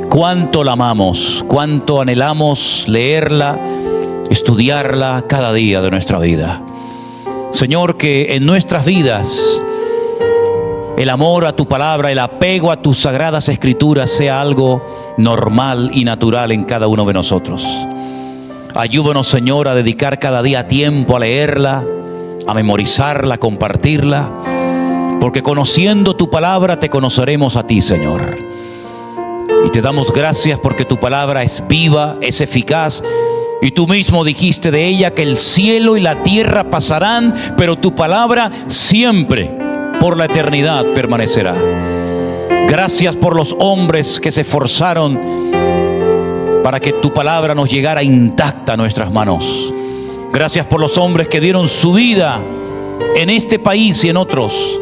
Cuánto la amamos, cuánto anhelamos leerla, estudiarla cada día de nuestra vida. Señor, que en nuestras vidas el amor a tu palabra, el apego a tus sagradas escrituras sea algo normal y natural en cada uno de nosotros. Ayúdanos, Señor, a dedicar cada día tiempo a leerla, a memorizarla, a compartirla, porque conociendo tu palabra te conoceremos a ti, Señor. Y te damos gracias porque tu palabra es viva, es eficaz, y tú mismo dijiste de ella que el cielo y la tierra pasarán, pero tu palabra siempre, por la eternidad, permanecerá. Gracias por los hombres que se esforzaron para que tu palabra nos llegara intacta a nuestras manos. Gracias por los hombres que dieron su vida en este país y en otros,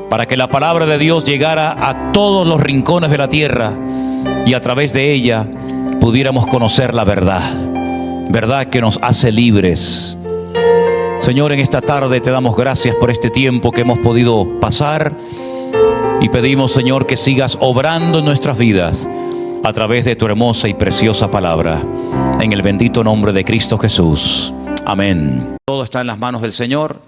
para que la palabra de Dios llegara a todos los rincones de la tierra y a través de ella pudiéramos conocer la verdad, verdad que nos hace libres. Señor, en esta tarde te damos gracias por este tiempo que hemos podido pasar y pedimos, Señor, que sigas obrando en nuestras vidas a través de tu hermosa y preciosa palabra, en el bendito nombre de Cristo Jesús. Amén. Todo está en las manos del Señor,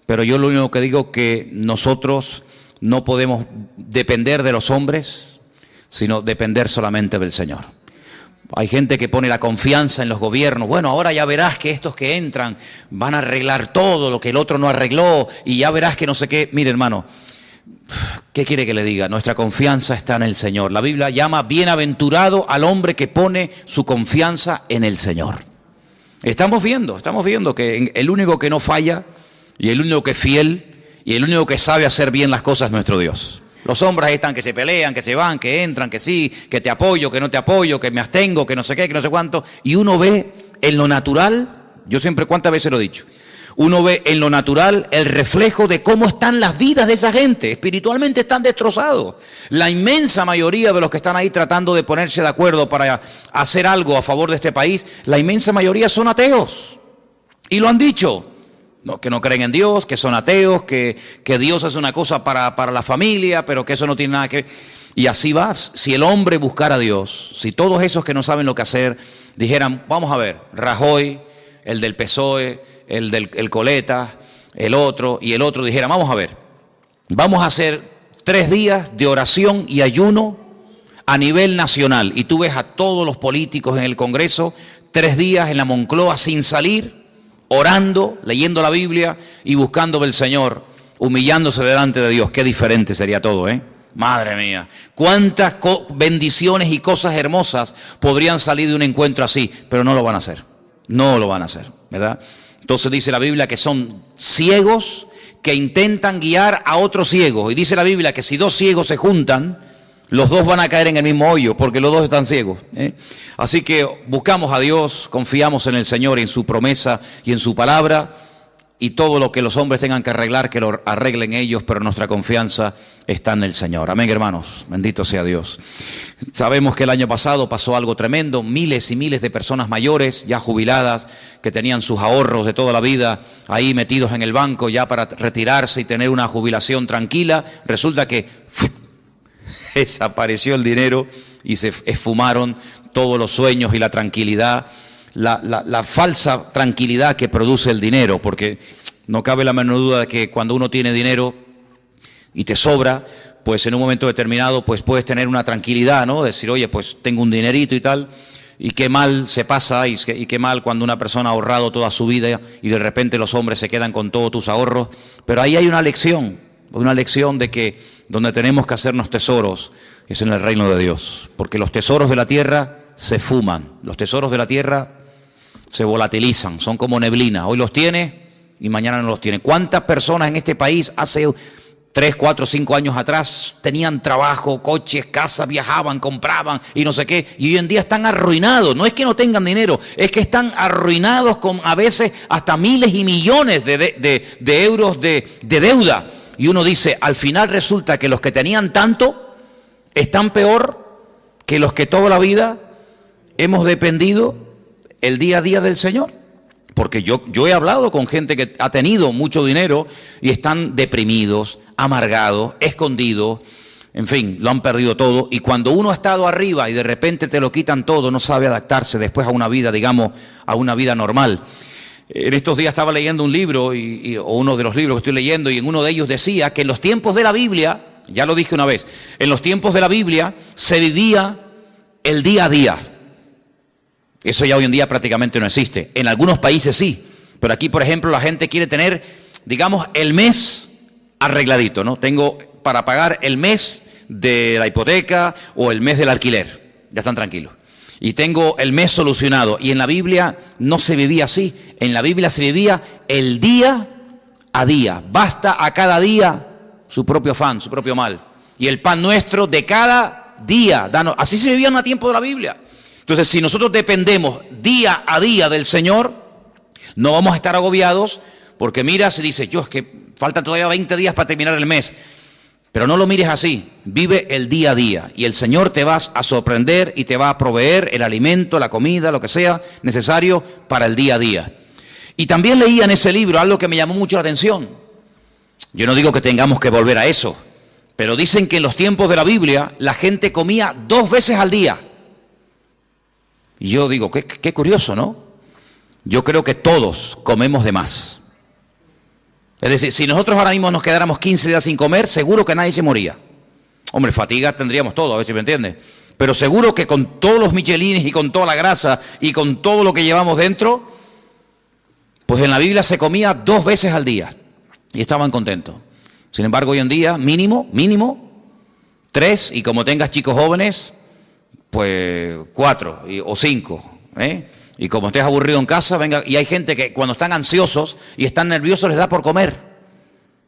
pero yo lo único que digo es que nosotros no podemos depender de los hombres, sino depender solamente del Señor. Hay gente que pone la confianza en los gobiernos. Bueno, ahora ya verás que estos que entran van a arreglar todo lo que el otro no arregló y ya verás que no sé qué. Mire, hermano, ¿qué quiere que le diga? Nuestra confianza está en el Señor. La Biblia llama bienaventurado al hombre que pone su confianza en el Señor. Estamos viendo que el único que no falla y el único que es fiel y el único que sabe hacer bien las cosas es nuestro Dios. Los hombres ahí están que se pelean, que se van, que entran, que sí, que te apoyo, que no te apoyo, que me abstengo, que no sé qué, que no sé cuánto. Y uno ve en lo natural, yo siempre cuántas veces lo he dicho, uno ve en lo natural el reflejo de cómo están las vidas de esa gente. Espiritualmente están destrozados. La inmensa mayoría de los que están ahí tratando de ponerse de acuerdo para hacer algo a favor de este país, la inmensa mayoría son ateos. Y lo han dicho. No, que no creen en Dios, que son ateos, que Dios es una cosa para la familia, pero que eso no tiene nada que ver. Y así vas. Si el hombre buscara a Dios, si todos esos que no saben lo que hacer dijeran, vamos a ver, Rajoy, el del PSOE, el Coleta, el otro y el otro, dijera, vamos a ver, vamos a hacer 3 días de oración y ayuno a nivel nacional. Y tú ves a todos los políticos en el Congreso, 3 días en la Moncloa sin salir, orando, leyendo la Biblia y buscando del Señor, humillándose delante de Dios. Qué diferente sería todo, ¿eh? Madre mía, cuántas bendiciones y cosas hermosas podrían salir de un encuentro así, pero no lo van a hacer, no lo van a hacer, ¿verdad? Entonces dice la Biblia que son ciegos que intentan guiar a otros ciegos, y dice la Biblia que si 2 ciegos se juntan, Los dos van a caer en el mismo hoyo porque los dos están ciegos, ¿eh? Así que buscamos a Dios, confiamos en el Señor, en su promesa y en su palabra, y todo lo que los hombres tengan que arreglar, que lo arreglen ellos, pero nuestra confianza está en el Señor. Amén, hermanos, bendito sea Dios. Sabemos que el año pasado pasó algo tremendo, miles y miles de personas mayores, ya jubiladas, que tenían sus ahorros de toda la vida ahí metidos en el banco ya para retirarse y tener una jubilación tranquila. Resulta que desapareció el dinero y se esfumaron todos los sueños y la tranquilidad, la falsa tranquilidad que produce el dinero, porque no cabe la menor duda de que cuando uno tiene dinero y te sobra, pues en un momento determinado pues puedes tener una tranquilidad, ¿no? Decir, oye, pues tengo un dinerito y tal, y qué mal se pasa y qué mal cuando una persona ha ahorrado toda su vida y de repente los hombres se quedan con todos tus ahorros. Pero ahí hay una lección de que donde tenemos que hacernos tesoros es en el reino de Dios, porque los tesoros de la tierra se fuman, los tesoros de la tierra se volatilizan, son como neblina, hoy los tiene y mañana no los tiene. ¿Cuántas personas en este país hace 3, 4, 5 años atrás tenían trabajo, coches, casas, viajaban, compraban y no sé qué, y hoy en día están arruinados? No es que no tengan dinero, es que están arruinados con a veces hasta miles y millones de euros de deuda. Y uno dice, al final resulta que los que tenían tanto están peor que los que toda la vida hemos dependido el día a día del Señor. Porque yo he hablado con gente que ha tenido mucho dinero y están deprimidos, amargados, escondidos, en fin, lo han perdido todo. Y cuando uno ha estado arriba y de repente te lo quitan todo, no sabe adaptarse después a una vida, digamos, a una vida normal. En estos días estaba leyendo un libro, o uno de los libros que estoy leyendo, y en uno de ellos decía que en los tiempos de la Biblia, ya lo dije una vez, en los tiempos de la Biblia se vivía el día a día. Eso ya hoy en día prácticamente no existe. En algunos países sí, pero aquí, por ejemplo, la gente quiere tener, digamos, el mes arregladito, ¿no? Tengo para pagar el mes de la hipoteca o el mes del alquiler, ya están tranquilos. Y tengo el mes solucionado. Y en la Biblia no se vivía así. En la Biblia se vivía el día a día. Basta a cada día su propio afán, su propio mal. Y el pan nuestro de cada día. Así se vivía en el tiempo de la Biblia. Entonces, si nosotros dependemos día a día del Señor, no vamos a estar agobiados, porque mira, se dice, yo es que faltan todavía 20 días para terminar el mes. Pero no lo mires así, vive el día a día y el Señor te va a sorprender y te va a proveer el alimento, la comida, lo que sea necesario para el día a día. Y también leía en ese libro algo que me llamó mucho la atención. Yo no digo que tengamos que volver a eso, pero dicen que en los tiempos de la Biblia la gente comía 2 veces al día. Y yo digo, qué curioso, ¿no? Yo creo que todos comemos de más. Es decir, si nosotros ahora mismo nos quedáramos 15 días sin comer, seguro que nadie se moría. Hombre, fatiga tendríamos todo, a ver si me entiendes. Pero seguro que con todos los michelines y con toda la grasa y con todo lo que llevamos dentro, pues en la Biblia se comía 2 veces al día y estaban contentos. Sin embargo, hoy en día, mínimo, 3, y como tengas chicos jóvenes, pues 4 o 5, ¿eh? Y como estés aburrido en casa, venga, y hay gente que cuando están ansiosos y están nerviosos les da por comer.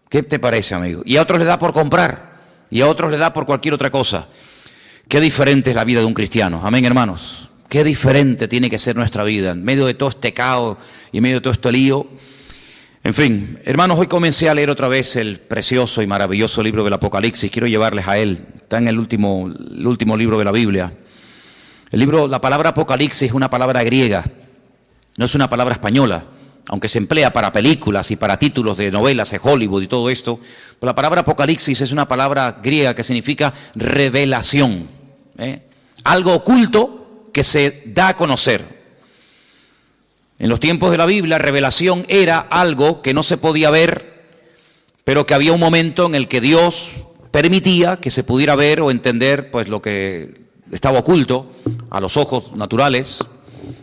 ¿Qué te parece, amigo? Y a otros les da por comprar, y a otros les da por cualquier otra cosa. Qué diferente es la vida de un cristiano, amén, hermanos. Qué diferente tiene que ser nuestra vida, en medio de todo este caos y en medio de todo este lío. En fin, hermanos, hoy comencé a leer otra vez el precioso y maravilloso libro del Apocalipsis. Quiero llevarles a él, está en el último libro de la Biblia. La palabra Apocalipsis es una palabra griega, no es una palabra española, aunque se emplea para películas y para títulos de novelas de Hollywood y todo esto. Pero la palabra Apocalipsis es una palabra griega que significa revelación, algo oculto que se da a conocer. En los tiempos de la Biblia, revelación era algo que no se podía ver, pero que había un momento en el que Dios permitía que se pudiera ver o entender pues lo que estaba oculto a los ojos naturales.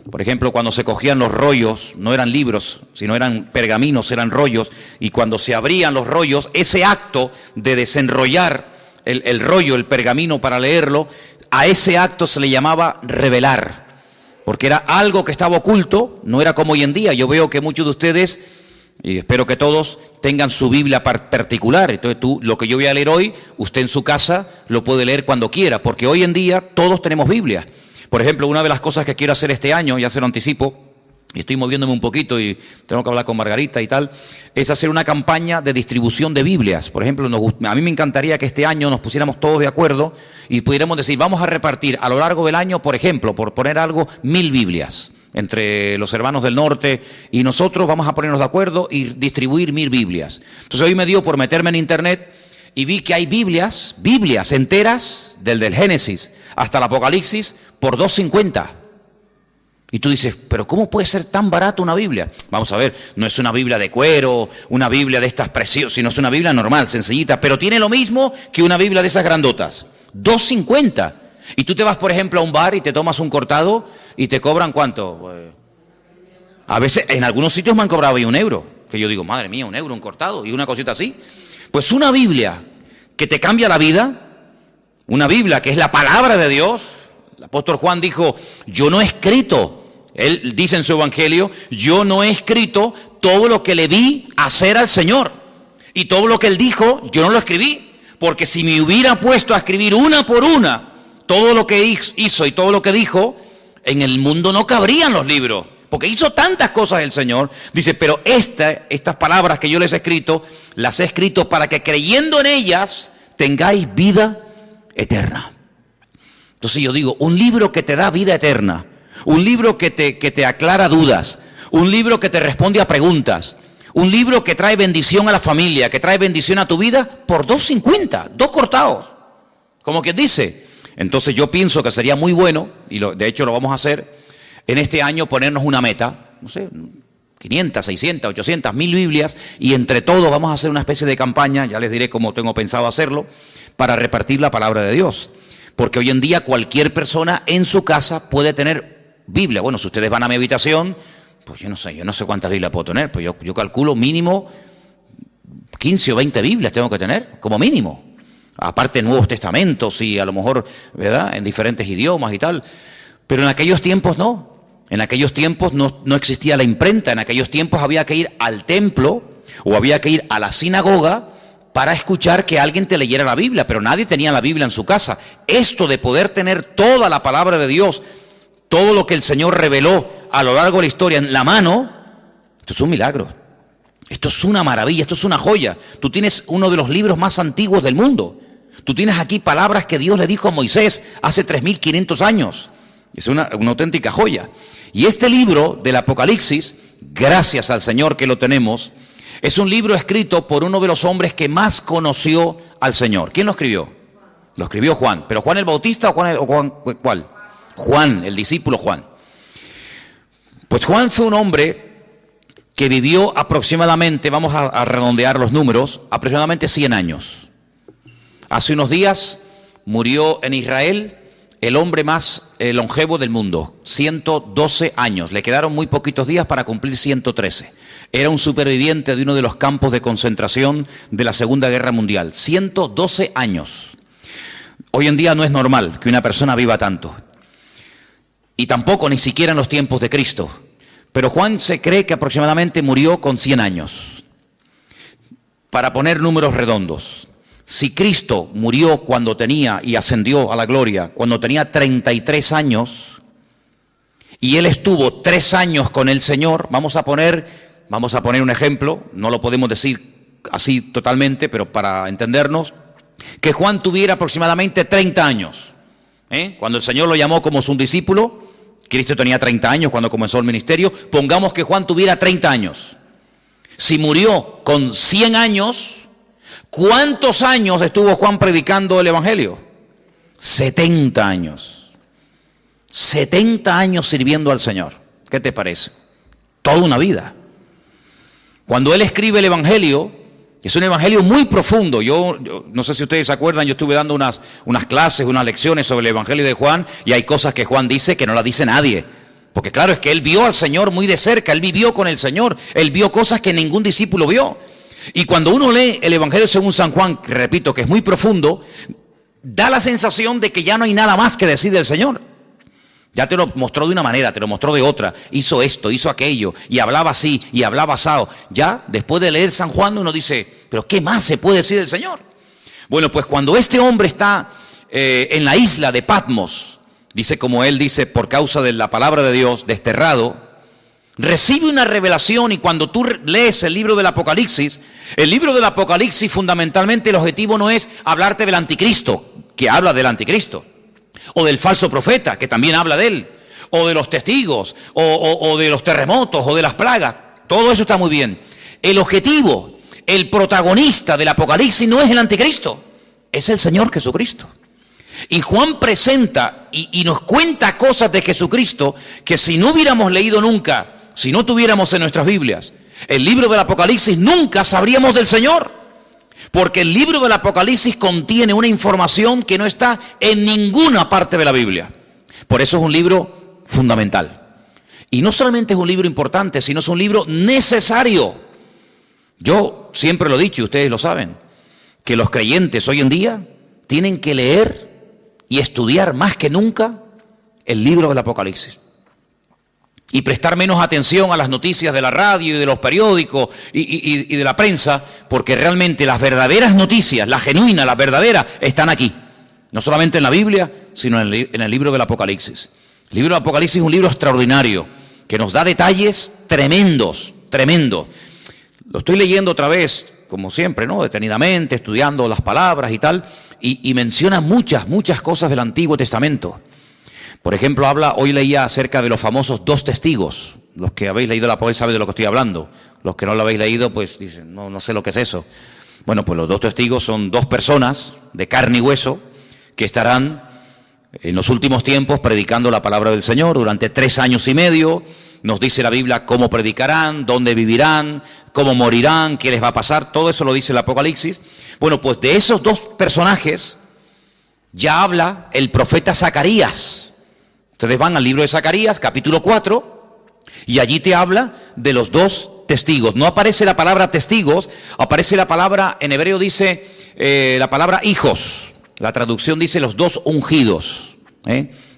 Por ejemplo, cuando se cogían los rollos, no eran libros, sino eran pergaminos, eran rollos, y cuando se abrían los rollos, ese acto de desenrollar el rollo, el pergamino para leerlo, a ese acto se le llamaba revelar, porque era algo que estaba oculto, no era como hoy en día. Yo veo que muchos de ustedes Y espero que todos tengan su Biblia particular. Entonces lo que yo voy a leer hoy, usted en su casa lo puede leer cuando quiera, porque hoy en día todos tenemos Biblia. Por ejemplo, una de las cosas que quiero hacer este año, ya se lo anticipo, y estoy moviéndome un poquito y tengo que hablar con Margarita y tal, es hacer una campaña de distribución de Biblias. Por ejemplo, a mí me encantaría que este año nos pusiéramos todos de acuerdo y pudiéramos decir, vamos a repartir a lo largo del año, por ejemplo, por poner algo, 1000 Biblias. Entre los hermanos del norte y nosotros vamos a ponernos de acuerdo y distribuir 1000 Biblias. Entonces hoy me dio por meterme en internet y vi que hay Biblias enteras, del Génesis hasta el Apocalipsis, por $2.50. Y tú dices, pero ¿cómo puede ser tan barato una Biblia? Vamos a ver, no es una Biblia de cuero, una Biblia de estas preciosas, sino es una Biblia normal, sencillita, pero tiene lo mismo que una Biblia de esas grandotas. $2.50. Y tú te vas, por ejemplo, a un bar y te tomas un cortado y te cobran ¿cuánto? A veces, en algunos sitios me han cobrado ahí €1. Que yo digo, madre mía, €1 un cortado y una cosita así. Pues una Biblia que te cambia la vida, una Biblia que es la palabra de Dios. El apóstol Juan dijo, yo no he escrito, él dice en su evangelio, yo no he escrito todo lo que le di hacer al Señor. Y todo lo que él dijo, yo no lo escribí. Porque si me hubiera puesto a escribir una por una, todo lo que hizo y todo lo que dijo, en el mundo no cabrían los libros. Porque hizo tantas cosas el Señor. Dice, pero estas palabras que yo les he escrito, las he escrito para que creyendo en ellas tengáis vida eterna. Entonces yo digo, un libro que te da vida eterna, un libro que te aclara dudas, un libro que te responde a preguntas, un libro que trae bendición a la familia, que trae bendición a tu vida, por $2.50, 2 cortados. Como quien dice. Entonces yo pienso que sería muy bueno, y de hecho lo vamos a hacer, en este año ponernos una meta, no sé, 500, 600, 800, 1000 Biblias, y entre todos vamos a hacer una especie de campaña, ya les diré cómo tengo pensado hacerlo, para repartir la palabra de Dios. Porque hoy en día cualquier persona en su casa puede tener Biblia. Bueno, si ustedes van a mi habitación, pues yo no sé cuántas Biblias puedo tener, pues yo calculo mínimo 15 o 20 Biblias tengo que tener, como mínimo. Aparte Nuevos Testamentos y a lo mejor, ¿verdad?, en diferentes idiomas y tal. Pero en aquellos tiempos no. En aquellos tiempos no existía la imprenta. En aquellos tiempos había que ir al templo o había que ir a la sinagoga para escuchar que alguien te leyera la Biblia, pero nadie tenía la Biblia en su casa. Esto de poder tener toda la palabra de Dios, todo lo que el Señor reveló a lo largo de la historia en la mano, esto es un milagro. Esto es una maravilla, esto es una joya. Tú tienes uno de los libros más antiguos del mundo. Tú tienes aquí palabras que Dios le dijo a Moisés hace 3500 años. Es una auténtica joya. Y este libro del Apocalipsis, gracias al Señor que lo tenemos, es un libro escrito por uno de los hombres que más conoció al Señor. ¿Quién lo escribió? Lo escribió Juan. ¿Pero Juan el Bautista o Juan cuál? Juan, el discípulo Juan. Pues Juan fue un hombre que vivió aproximadamente, vamos a redondear los números, aproximadamente 100 años. Hace unos días murió en Israel el hombre más longevo del mundo, 112 años. Le quedaron muy poquitos días para cumplir 113. Era un superviviente de uno de los campos de concentración de la Segunda Guerra Mundial. 112 años. Hoy en día no es normal que una persona viva tanto. Y tampoco ni siquiera en los tiempos de Cristo. Pero Juan se cree que aproximadamente murió con 100 años. Para poner números redondos. Si Cristo murió cuando tenía y ascendió a la gloria, cuando tenía 33 años, y él estuvo 3 años con el Señor, vamos a poner un ejemplo, no lo podemos decir así totalmente, pero para entendernos, que Juan tuviera aproximadamente 30 años. Cuando el Señor lo llamó como su discípulo, Cristo tenía 30 años cuando comenzó el ministerio, pongamos que Juan tuviera 30 años. Si murió con 100 años, ¿cuántos años estuvo Juan predicando el Evangelio? 70 años. 70 años sirviendo al Señor. ¿Qué te parece? Toda una vida. Cuando él escribe el Evangelio, es un Evangelio muy profundo. Yo no sé si ustedes se acuerdan, yo estuve dando unas clases, unas lecciones sobre el Evangelio de Juan, y hay cosas que Juan dice que no las dice nadie. Porque claro, es que él vio al Señor muy de cerca, él vivió con el Señor, él vio cosas que ningún discípulo vio. Y cuando uno lee el Evangelio según San Juan, que repito que es muy profundo, da la sensación de que ya no hay nada más que decir del Señor. Ya te lo mostró de una manera, te lo mostró de otra. Hizo esto, hizo aquello, y hablaba así, y hablaba asado. Ya, después de leer San Juan, uno dice, ¿pero qué más se puede decir del Señor? Bueno, pues cuando este hombre está en la isla de Patmos, dice como él dice, por causa de la palabra de Dios, desterrado, recibe una revelación, y cuando tú lees el libro del Apocalipsis fundamentalmente el objetivo no es hablarte del anticristo, que habla del anticristo, o del falso profeta, que también habla de él, o de los testigos, o de los terremotos, o de las plagas. Todo eso está muy bien. El objetivo, el protagonista del Apocalipsis no es el anticristo, es el Señor Jesucristo. Y Juan presenta y nos cuenta cosas de Jesucristo que si no hubiéramos leído nunca, si no tuviéramos en nuestras Biblias el libro del Apocalipsis, nunca sabríamos del Señor. Porque el libro del Apocalipsis contiene una información que no está en ninguna parte de la Biblia. Por eso es un libro fundamental. Y no solamente es un libro importante, sino es un libro necesario. Yo siempre lo he dicho, y ustedes lo saben, que los creyentes hoy en día tienen que leer y estudiar más que nunca el libro del Apocalipsis. Y prestar menos atención a las noticias de la radio y de los periódicos y de la prensa, porque realmente las verdaderas noticias, las genuinas, las verdaderas, están aquí. No solamente en la Biblia, sino en el libro del Apocalipsis. El libro del Apocalipsis es un libro extraordinario, que nos da detalles tremendos, tremendos. Lo estoy leyendo otra vez, como siempre, ¿no? Detenidamente, estudiando las palabras y tal, y menciona muchas cosas del Antiguo Testamento. Por ejemplo, hoy leía acerca de los famosos 2 testigos. Los que habéis leído el Apocalipsis saben de lo que estoy hablando. Los que no lo habéis leído, pues dicen, no sé lo que es eso. Bueno, pues los 2 testigos son 2 personas de carne y hueso que estarán en los últimos tiempos predicando la palabra del Señor durante 3 años y medio. Nos dice la Biblia cómo predicarán, dónde vivirán, cómo morirán, qué les va a pasar. Todo eso lo dice el Apocalipsis. Bueno, pues de esos 2 personajes ya habla el profeta Zacarías. Ustedes van al libro de Zacarías, capítulo 4, y allí te habla de los 2 testigos. No aparece la palabra testigos, aparece la palabra, en hebreo dice la palabra hijos. La traducción dice los 2 ungidos.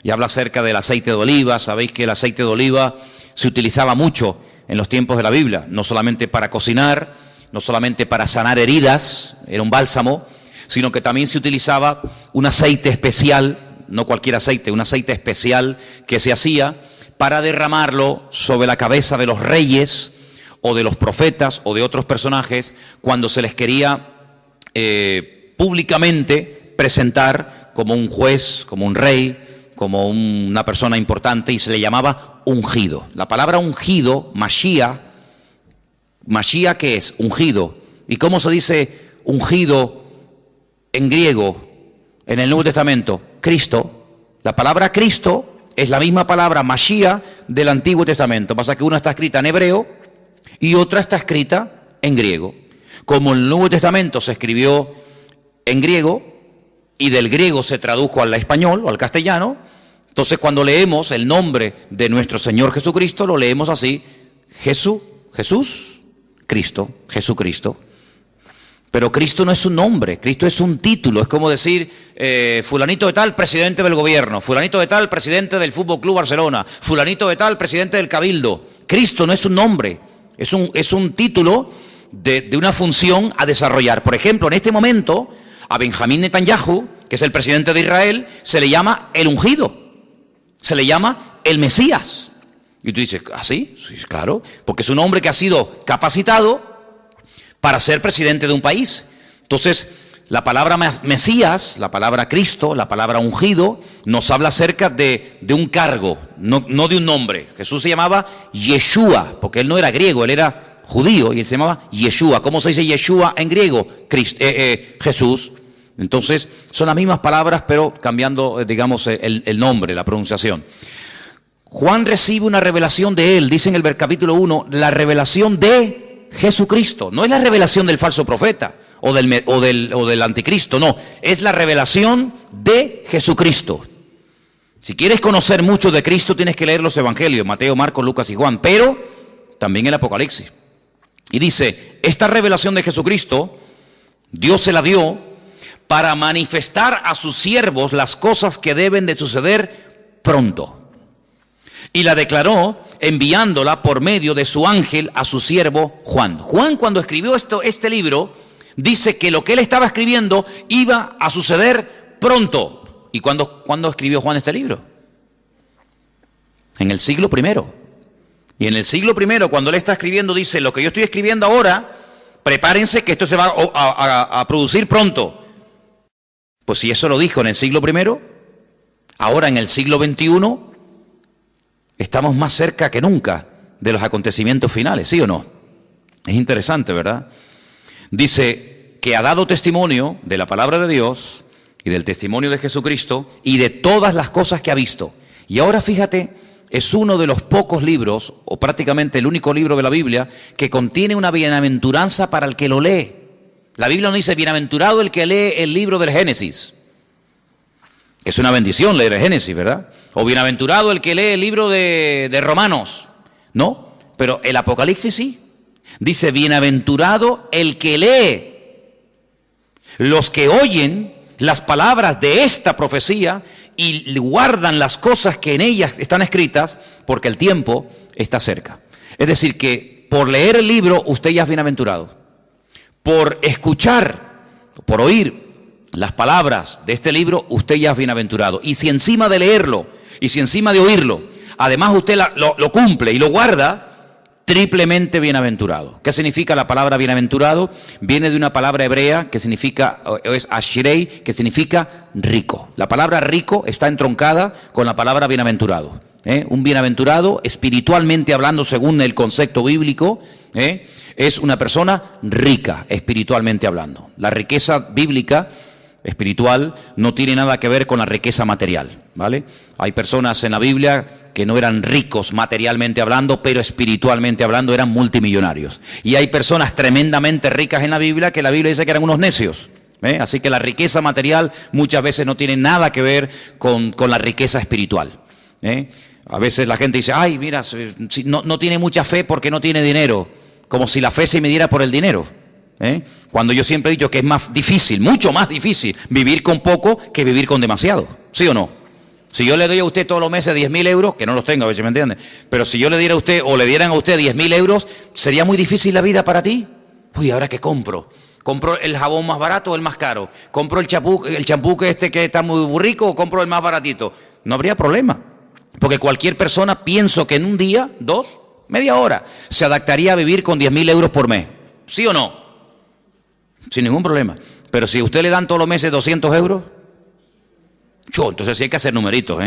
Y habla acerca del aceite de oliva. Sabéis que el aceite de oliva se utilizaba mucho en los tiempos de la Biblia, no solamente para cocinar, no solamente para sanar heridas, era un bálsamo, sino que también se utilizaba un aceite especial, no cualquier aceite, un aceite especial que se hacía para derramarlo sobre la cabeza de los reyes o de los profetas o de otros personajes cuando se les quería públicamente presentar como un juez, como un rey, como una persona importante, y se le llamaba ungido. La palabra ungido, Mashiach, ¿qué es? Ungido. ¿Y cómo se dice ungido en griego en el Nuevo Testamento? Cristo. La palabra Cristo es la misma palabra Mashiach del Antiguo Testamento. Pasa que una está escrita en hebreo y otra está escrita en griego. Como el Nuevo Testamento se escribió en griego y del griego se tradujo al español o al castellano, entonces cuando leemos el nombre de nuestro Señor Jesucristo, lo leemos así: Jesús, Cristo, Jesucristo. Pero Cristo no es un nombre, Cristo es un título. Es como decir, fulanito de tal, presidente del gobierno, fulanito de tal, presidente del Fútbol Club Barcelona, fulanito de tal, presidente del Cabildo. Cristo no es un nombre, es un título de una función a desarrollar. Por ejemplo, en este momento, a Benjamín Netanyahu, que es el presidente de Israel, se le llama el ungido, se le llama el Mesías. Y tú dices, ¿ah, sí? Sí, claro, porque es un hombre que ha sido capacitado para ser presidente de un país. Entonces, la palabra Mesías, la palabra Cristo, la palabra ungido, nos habla acerca de un cargo, no de un nombre. Jesús se llamaba Yeshua, porque él no era griego, él era judío, y él se llamaba Yeshua. ¿Cómo se dice Yeshua en griego? Jesús. Entonces, son las mismas palabras, pero cambiando, digamos, el nombre, la pronunciación. Juan recibe una revelación de él, dice en el capítulo 1, la revelación de Jesucristo. No es la revelación del falso profeta o del anticristo, no, es la revelación de Jesucristo. Si quieres conocer mucho de Cristo, tienes que leer los evangelios, Mateo, Marcos, Lucas y Juan, pero también el Apocalipsis. Y dice, esta revelación de Jesucristo, Dios se la dio para manifestar a sus siervos las cosas que deben de suceder pronto. y la declaró enviándola por medio de su ángel a su siervo Juan. Juan, cuando escribió este libro, dice que lo que él estaba escribiendo iba a suceder pronto. ¿Y cuándo escribió Juan este libro? En el siglo I. Y en el siglo I, cuando él está escribiendo, dice: lo que yo estoy escribiendo ahora, prepárense que esto se va a producir pronto. Pues si eso lo dijo en el siglo I, ahora en el siglo XXI, estamos más cerca que nunca de los acontecimientos finales, ¿sí o no? Es interesante, ¿verdad? Dice que ha dado testimonio de la palabra de Dios y del testimonio de Jesucristo y de todas las cosas que ha visto. Y ahora fíjate, es uno de los pocos libros, o prácticamente el único libro de la Biblia, que contiene una bienaventuranza para el que lo lee. La Biblia no dice: bienaventurado el que lee el libro del Génesis, que es una bendición leer el Génesis, ¿verdad? O bienaventurado el que lee el libro de Romanos. No, pero el Apocalipsis sí. Dice: bienaventurado el que lee, los que oyen las palabras de esta profecía y guardan las cosas que en ellas están escritas, porque el tiempo está cerca. Es decir, que por leer el libro usted ya es bienaventurado. Por escuchar, por oír las palabras de este libro, usted ya es bienaventurado. Y si encima de leerlo, y si encima de oírlo, además usted lo cumple y lo guarda, triplemente bienaventurado. ¿Qué significa la palabra bienaventurado? Viene de una palabra hebrea que significa, es ashrei, que significa rico. La palabra rico está entroncada con la palabra bienaventurado. Un bienaventurado, espiritualmente hablando, según el concepto bíblico, es una persona rica, espiritualmente hablando. La riqueza bíblica espiritual no tiene nada que ver con la riqueza material, ¿vale? Hay personas en la Biblia que no eran ricos materialmente hablando, pero espiritualmente hablando eran multimillonarios. Y hay personas tremendamente ricas en la Biblia que la Biblia dice que eran unos necios. Así que la riqueza material muchas veces no tiene nada que ver con la riqueza espiritual. A veces la gente dice: ay, mira, no tiene mucha fe porque no tiene dinero, como si la fe se midiera por el dinero. Cuando yo siempre he dicho que es más difícil, mucho más difícil, vivir con poco que vivir con demasiado, ¿sí o no? Si yo le doy a usted todos los meses 10.000 euros, que no los tengo, a ver si me entiende, pero si yo le diera a usted, o le dieran a usted 10.000 euros, ¿sería muy difícil la vida para ti? Uy, ¿ahora qué compro? ¿Compro el jabón más barato o el más caro? ¿Compro el champú que está muy rico o compro el más baratito? No habría problema, porque cualquier persona, pienso que en un día, media hora, se adaptaría a vivir con 10.000 euros por mes, ¿sí o no? Sin ningún problema. Pero si a usted le dan todos los meses 200 euros, entonces sí hay que hacer numeritos,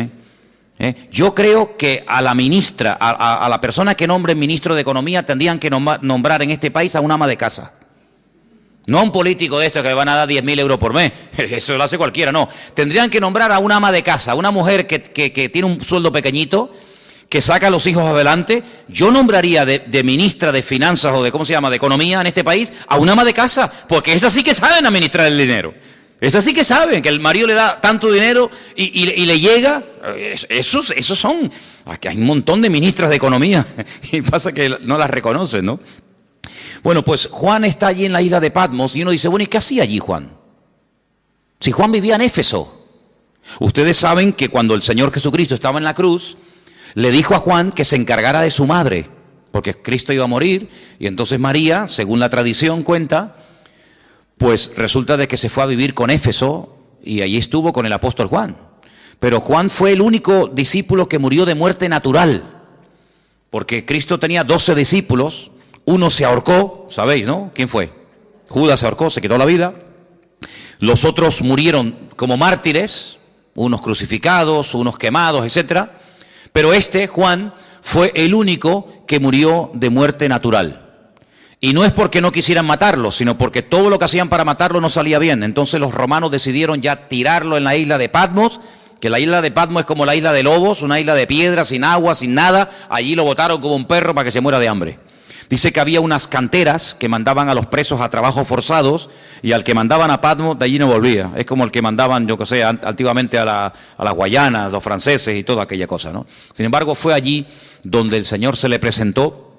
Yo creo que a la ministra, a la persona que nombre ministro de Economía, tendrían que nombrar en este país a un ama de casa. No a un político de estos que le van a dar 10.000 euros por mes. Eso lo hace cualquiera, no. Tendrían que nombrar a una ama de casa, una mujer que tiene un sueldo pequeñito, que saca a los hijos adelante. Yo nombraría de ministra de Finanzas o de, ¿cómo se llama?, de Economía en este país, a una ama de casa, porque esas sí que saben administrar el dinero. Esas sí que saben que el marido le da tanto dinero y le llega. Esos son. Aquí hay un montón de ministras de Economía y pasa que no las reconocen, ¿no? Bueno, pues Juan está allí en la isla de Patmos y uno dice: bueno, ¿y qué hacía allí Juan? Si Juan vivía en Éfeso. Ustedes saben que cuando el Señor Jesucristo estaba en la cruz, le dijo a Juan que se encargara de su madre, porque Cristo iba a morir, y entonces María, según la tradición cuenta, pues resulta de que se fue a vivir con Éfeso y allí estuvo con el apóstol Juan. Pero Juan fue el único discípulo que murió de muerte natural, porque Cristo tenía 12 discípulos, uno se ahorcó, ¿sabéis, no? ¿Quién fue? Judas se ahorcó, se quitó la vida. Los otros murieron como mártires, unos crucificados, unos quemados, etcétera. Pero Juan, fue el único que murió de muerte natural. Y no es porque no quisieran matarlo, sino porque todo lo que hacían para matarlo no salía bien. Entonces los romanos decidieron ya tirarlo en la isla de Patmos, que la isla de Patmos es como la isla de Lobos, una isla de piedra, sin agua, sin nada. Allí lo botaron como un perro para que se muera de hambre. Dice que había unas canteras que mandaban a los presos a trabajos forzados y al que mandaban a Patmos de allí no volvía. Es como el que mandaban, yo que sé, antiguamente a las Guayanas, los franceses y toda aquella cosa, ¿no? Sin embargo, fue allí donde el Señor se le presentó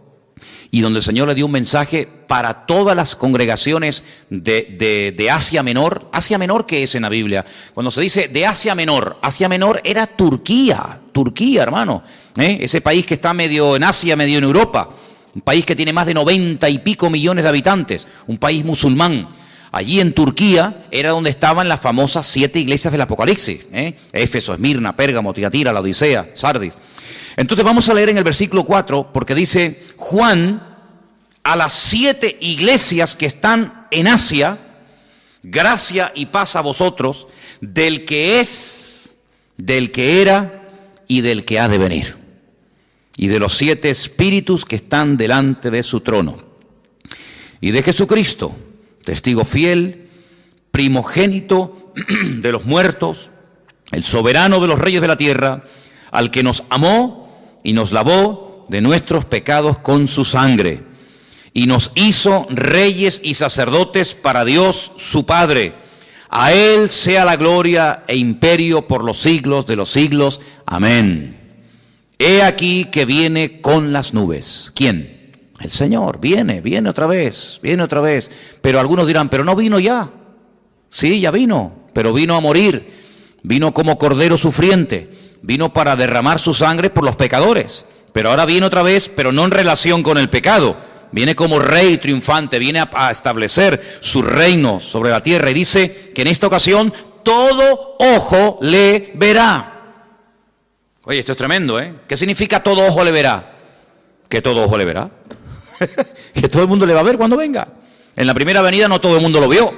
y donde el Señor le dio un mensaje para todas las congregaciones de Asia Menor. ¿Asia Menor qué es en la Biblia? Cuando se dice de Asia Menor era Turquía. Turquía, hermano. Ese país que está medio en Asia, medio en Europa. Un país que tiene más de 90 y pico millones de habitantes. Un país musulmán. Allí en Turquía era donde estaban las famosas 7 iglesias del Apocalipsis. Éfeso, Esmirna, Pérgamo, Tiatira, la Odisea, Sardis. Entonces vamos a leer en el versículo 4, porque dice: Juan, a las 7 iglesias que están en Asia, gracia y paz a vosotros, del que es, del que era y del que ha de venir, y de los 7 espíritus que están delante de su trono, y de Jesucristo, testigo fiel, primogénito de los muertos, el soberano de los reyes de la tierra, al que nos amó y nos lavó de nuestros pecados con su sangre, y nos hizo reyes y sacerdotes para Dios su Padre. A Él sea la gloria e imperio por los siglos de los siglos. Amén. He aquí que viene con las nubes. ¿Quién? El Señor. Viene otra vez, viene otra vez. Pero algunos dirán, pero no vino ya. Sí, ya vino, pero vino a morir. Vino como cordero sufriente. Vino para derramar su sangre por los pecadores. Pero ahora viene otra vez, pero no en relación con el pecado. Viene como rey triunfante, viene a establecer su reino sobre la tierra. Y dice que en esta ocasión todo ojo le verá. Oye, esto es tremendo, ¿eh? ¿Qué significa todo ojo le verá? Que todo ojo le verá. Que todo el mundo le va a ver cuando venga. En la primera venida no todo el mundo lo vio.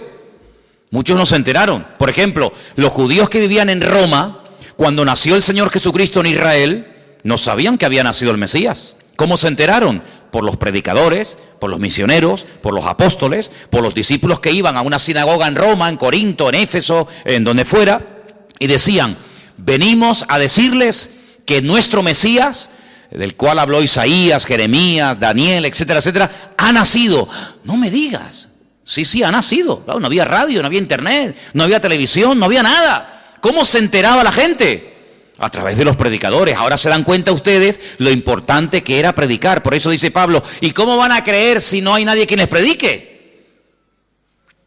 Muchos no se enteraron. Por ejemplo, los judíos que vivían en Roma, cuando nació el Señor Jesucristo en Israel, no sabían que había nacido el Mesías. ¿Cómo se enteraron? Por los predicadores, por los misioneros, por los apóstoles, por los discípulos que iban a una sinagoga en Roma, en Corinto, en Éfeso, en donde fuera, y decían: venimos a decirles que nuestro Mesías, del cual habló Isaías, Jeremías, Daniel, etcétera, etcétera, ha nacido. No me digas. Sí, ha nacido. Claro, no había radio, no había internet, no había televisión, no había nada. ¿Cómo se enteraba la gente? A través de los predicadores. Ahora se dan cuenta ustedes lo importante que era predicar. Por eso dice Pablo: ¿y cómo van a creer si no hay nadie quien les predique?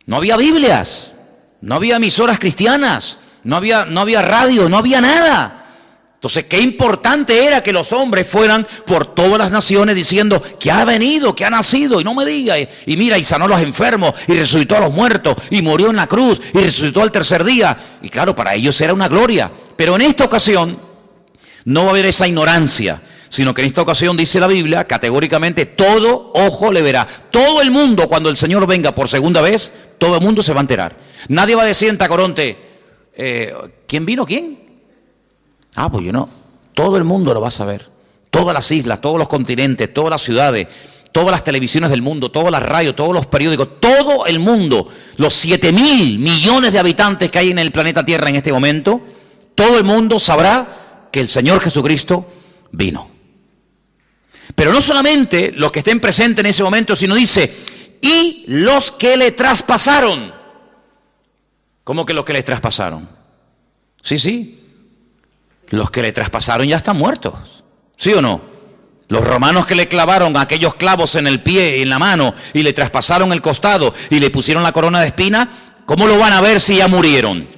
No había Biblias, no había emisoras cristianas, no había radio, no había nada. Entonces, qué importante era que los hombres fueran por todas las naciones diciendo que ha venido, que ha nacido, y no me diga, y mira, y sanó a los enfermos, y resucitó a los muertos, y murió en la cruz, y resucitó al tercer día. Y claro, para ellos era una gloria. Pero en esta ocasión no va a haber esa ignorancia, sino que en esta ocasión dice la Biblia categóricamente: todo ojo le verá. Todo el mundo, cuando el Señor venga por segunda vez, todo el mundo se va a enterar. Nadie va a decir en Tacoronte: ¿quién vino? ¿Quién? Ah, pues yo no. Todo el mundo lo va a saber. Todas las islas, todos los continentes, todas las ciudades, todas las televisiones del mundo, todas las radios, todos los periódicos, todo el mundo, los 7.000 millones de habitantes que hay en el planeta Tierra en este momento, todo el mundo sabrá que el Señor Jesucristo vino. Pero no solamente los que estén presentes en ese momento, sino dice: y los que le traspasaron. ¿Cómo que los que le traspasaron? Sí. Los que le traspasaron ya están muertos. ¿Sí o no? Los romanos que le clavaron aquellos clavos en el pie y en la mano y le traspasaron el costado y le pusieron la corona de espina, ¿cómo lo van a ver si ya murieron?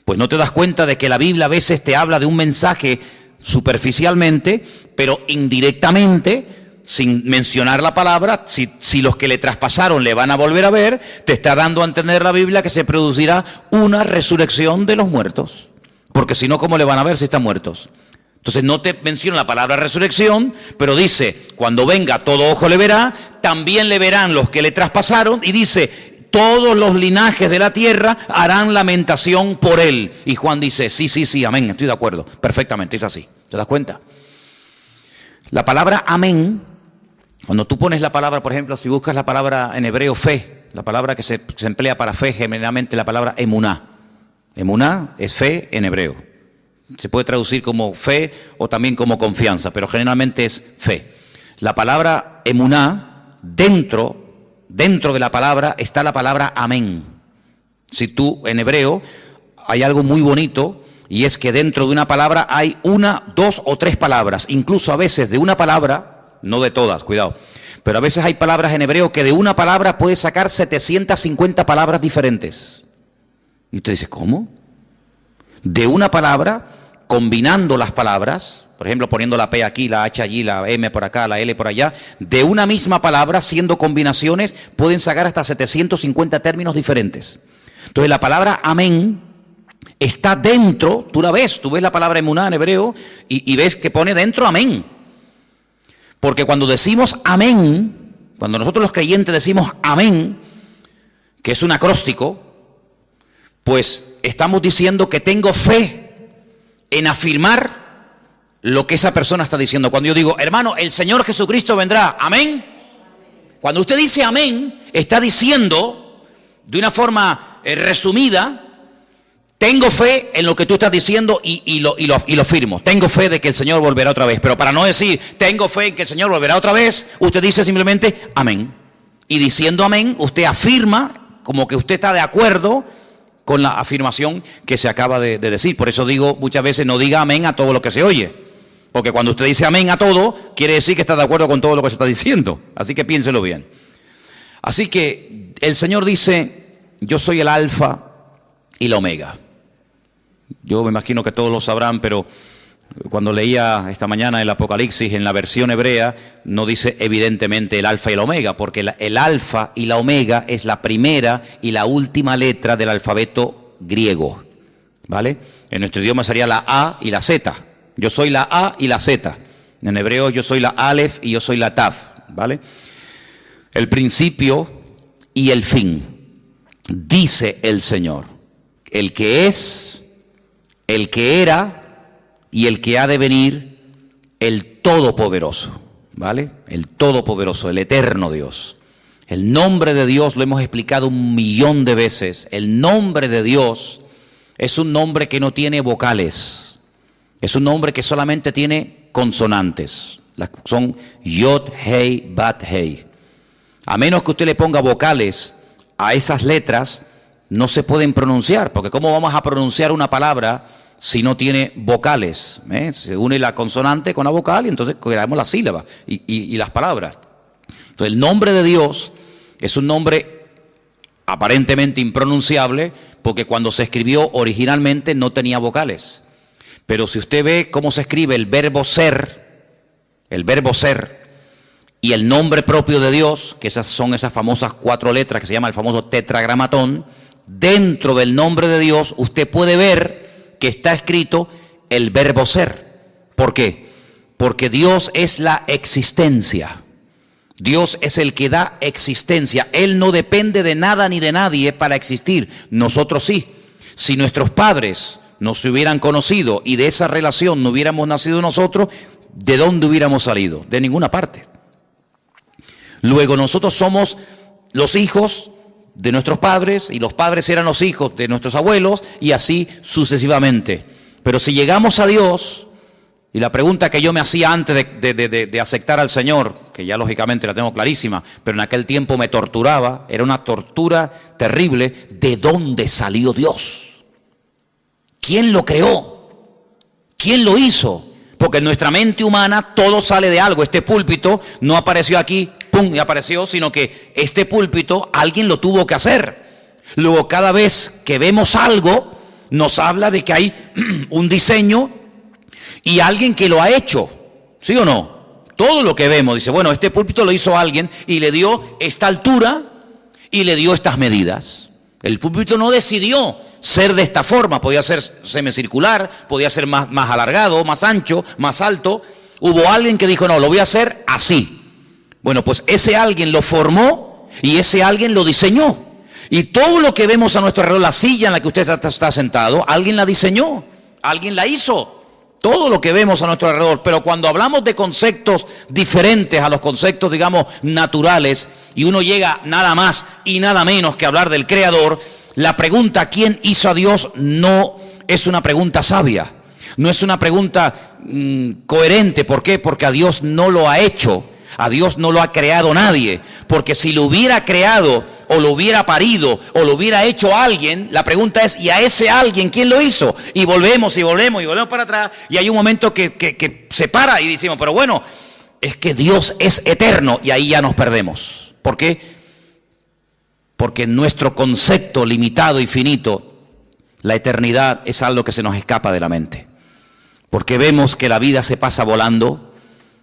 Pues no te das cuenta de que la Biblia a veces te habla de un mensaje superficialmente, pero indirectamente, sin mencionar la palabra. Si los que le traspasaron le van a volver a ver, te está dando a entender la Biblia que se producirá una resurrección de los muertos. Porque si no, ¿cómo le van a ver si están muertos? Entonces no te menciona la palabra resurrección, pero dice: cuando venga todo ojo le verá, también le verán los que le traspasaron, y dice: todos los linajes de la tierra harán lamentación por él. Y Juan dice: sí, amén, estoy de acuerdo, perfectamente, es así. ¿Te das cuenta? La palabra amén, cuando tú pones la palabra, por ejemplo, si buscas la palabra en hebreo fe, la palabra que se emplea para fe, generalmente la palabra emuná. Emuná es fe en hebreo. Se puede traducir como fe o también como confianza, pero generalmente es fe. La palabra emuná, dentro de la palabra está la palabra amén. Si tú, en hebreo, hay algo muy bonito, y es que dentro de una palabra hay 1, 2 o 3 palabras. Incluso a veces de una palabra, no de todas, cuidado, pero a veces hay palabras en hebreo que de una palabra puedes sacar 750 palabras diferentes. Y usted dice: ¿cómo? De una palabra combinando las palabras, por ejemplo, poniendo la P aquí, la H allí, la M por acá, la L por allá, de una misma palabra, siendo combinaciones, pueden sacar hasta 750 términos diferentes. Entonces la palabra amén está dentro, tú la ves, tú ves la palabra emuná en hebreo y ves que pone dentro amén. Porque cuando decimos amén, cuando nosotros los creyentes decimos amén, que es un acróstico, pues estamos diciendo que tengo fe en afirmar lo que esa persona está diciendo. Cuando yo digo, hermano, el Señor Jesucristo vendrá, amén. Cuando usted dice amén, está diciendo de una forma resumida, tengo fe en lo que tú estás diciendo y lo firmo. Tengo fe de que el Señor volverá otra vez. Pero para no decir, tengo fe en que el Señor volverá otra vez, usted dice simplemente, amén. Y diciendo amén, usted afirma como que usted está de acuerdo con la afirmación que se acaba de decir. Por eso digo muchas veces, no diga amén a todo lo que se oye. Porque cuando usted dice amén a todo, quiere decir que está de acuerdo con todo lo que se está diciendo. Así que piénselo bien. Así que el Señor dice, yo soy el alfa y la omega. Yo me imagino que todos lo sabrán, pero cuando leía esta mañana el Apocalipsis en la versión hebrea, no dice evidentemente el alfa y el omega, porque el alfa y la omega es la primera y la última letra del alfabeto griego, ¿vale? En nuestro idioma sería la A y la Z. Yo soy la A y la Z. En hebreo yo soy la Aleph y yo soy la Taf, ¿vale? El principio y el fin, dice el Señor, el que es, el que era y el que ha de venir, el Todopoderoso, ¿vale? El Todopoderoso, el eterno Dios. El nombre de Dios lo hemos explicado 1.000.000 de veces. El nombre de Dios es un nombre que no tiene vocales. Es un nombre que solamente tiene consonantes. Son Yod, Hei, Bat, Hei. A menos que usted le ponga vocales a esas letras, no se pueden pronunciar, porque ¿cómo vamos a pronunciar una palabra si no tiene vocales? Se une la consonante con la vocal y entonces creamos las sílabas y las palabras. Entonces el nombre de Dios es un nombre aparentemente impronunciable porque cuando se escribió originalmente no tenía vocales. Pero si usted ve cómo se escribe el verbo ser y el nombre propio de Dios, que son esas famosas 4 letras que se llama el famoso tetragramatón, dentro del nombre de Dios usted puede ver que está escrito el verbo ser. ¿Por qué? Porque Dios es la existencia. Dios es el que da existencia. Él no depende de nada ni de nadie para existir. Nosotros sí. Si nuestros padres nos hubieran conocido y de esa relación no hubiéramos nacido nosotros, ¿de dónde hubiéramos salido? De ninguna parte. Luego nosotros somos los hijos de nuestros padres y los padres eran los hijos de nuestros abuelos y así sucesivamente. Pero si llegamos a Dios, y la pregunta que yo me hacía antes de aceptar al Señor, que ya lógicamente la tengo clarísima, pero en aquel tiempo me torturaba, era una tortura terrible, ¿de dónde salió Dios? ¿Quién lo creó? ¿Quién lo hizo? Porque en nuestra mente humana todo sale de algo. Este púlpito no apareció aquí, pum, y apareció, sino que este púlpito alguien lo tuvo que hacer. Luego cada vez que vemos algo, nos habla de que hay un diseño y alguien que lo ha hecho, ¿sí o no? Todo lo que vemos, dice, bueno, este púlpito lo hizo alguien y le dio esta altura y le dio estas medidas. El púlpito no decidió ser de esta forma, podía ser semicircular, podía ser más alargado, más ancho, más alto. Hubo alguien que dijo, no, lo voy a hacer así. Bueno, pues ese alguien lo formó y ese alguien lo diseñó. Y todo lo que vemos a nuestro alrededor, la silla en la que usted está sentado, alguien la diseñó, alguien la hizo. Todo lo que vemos a nuestro alrededor. Pero cuando hablamos de conceptos diferentes a los conceptos, digamos, naturales, y uno llega nada más y nada menos que hablar del Creador, la pregunta ¿quién hizo a Dios? No es una pregunta sabia, no es una pregunta coherente. ¿Por qué? Porque a Dios no lo ha hecho, a Dios no lo ha creado nadie. Porque si lo hubiera creado o lo hubiera parido o lo hubiera hecho alguien, la pregunta es ¿y a ese alguien quién lo hizo? Y volvemos para atrás y hay un momento que se para y decimos, pero bueno, es que Dios es eterno y ahí ya nos perdemos. ¿Por qué? Porque en nuestro concepto limitado y finito, la eternidad es algo que se nos escapa de la mente. porque vemos que la vida se pasa volando,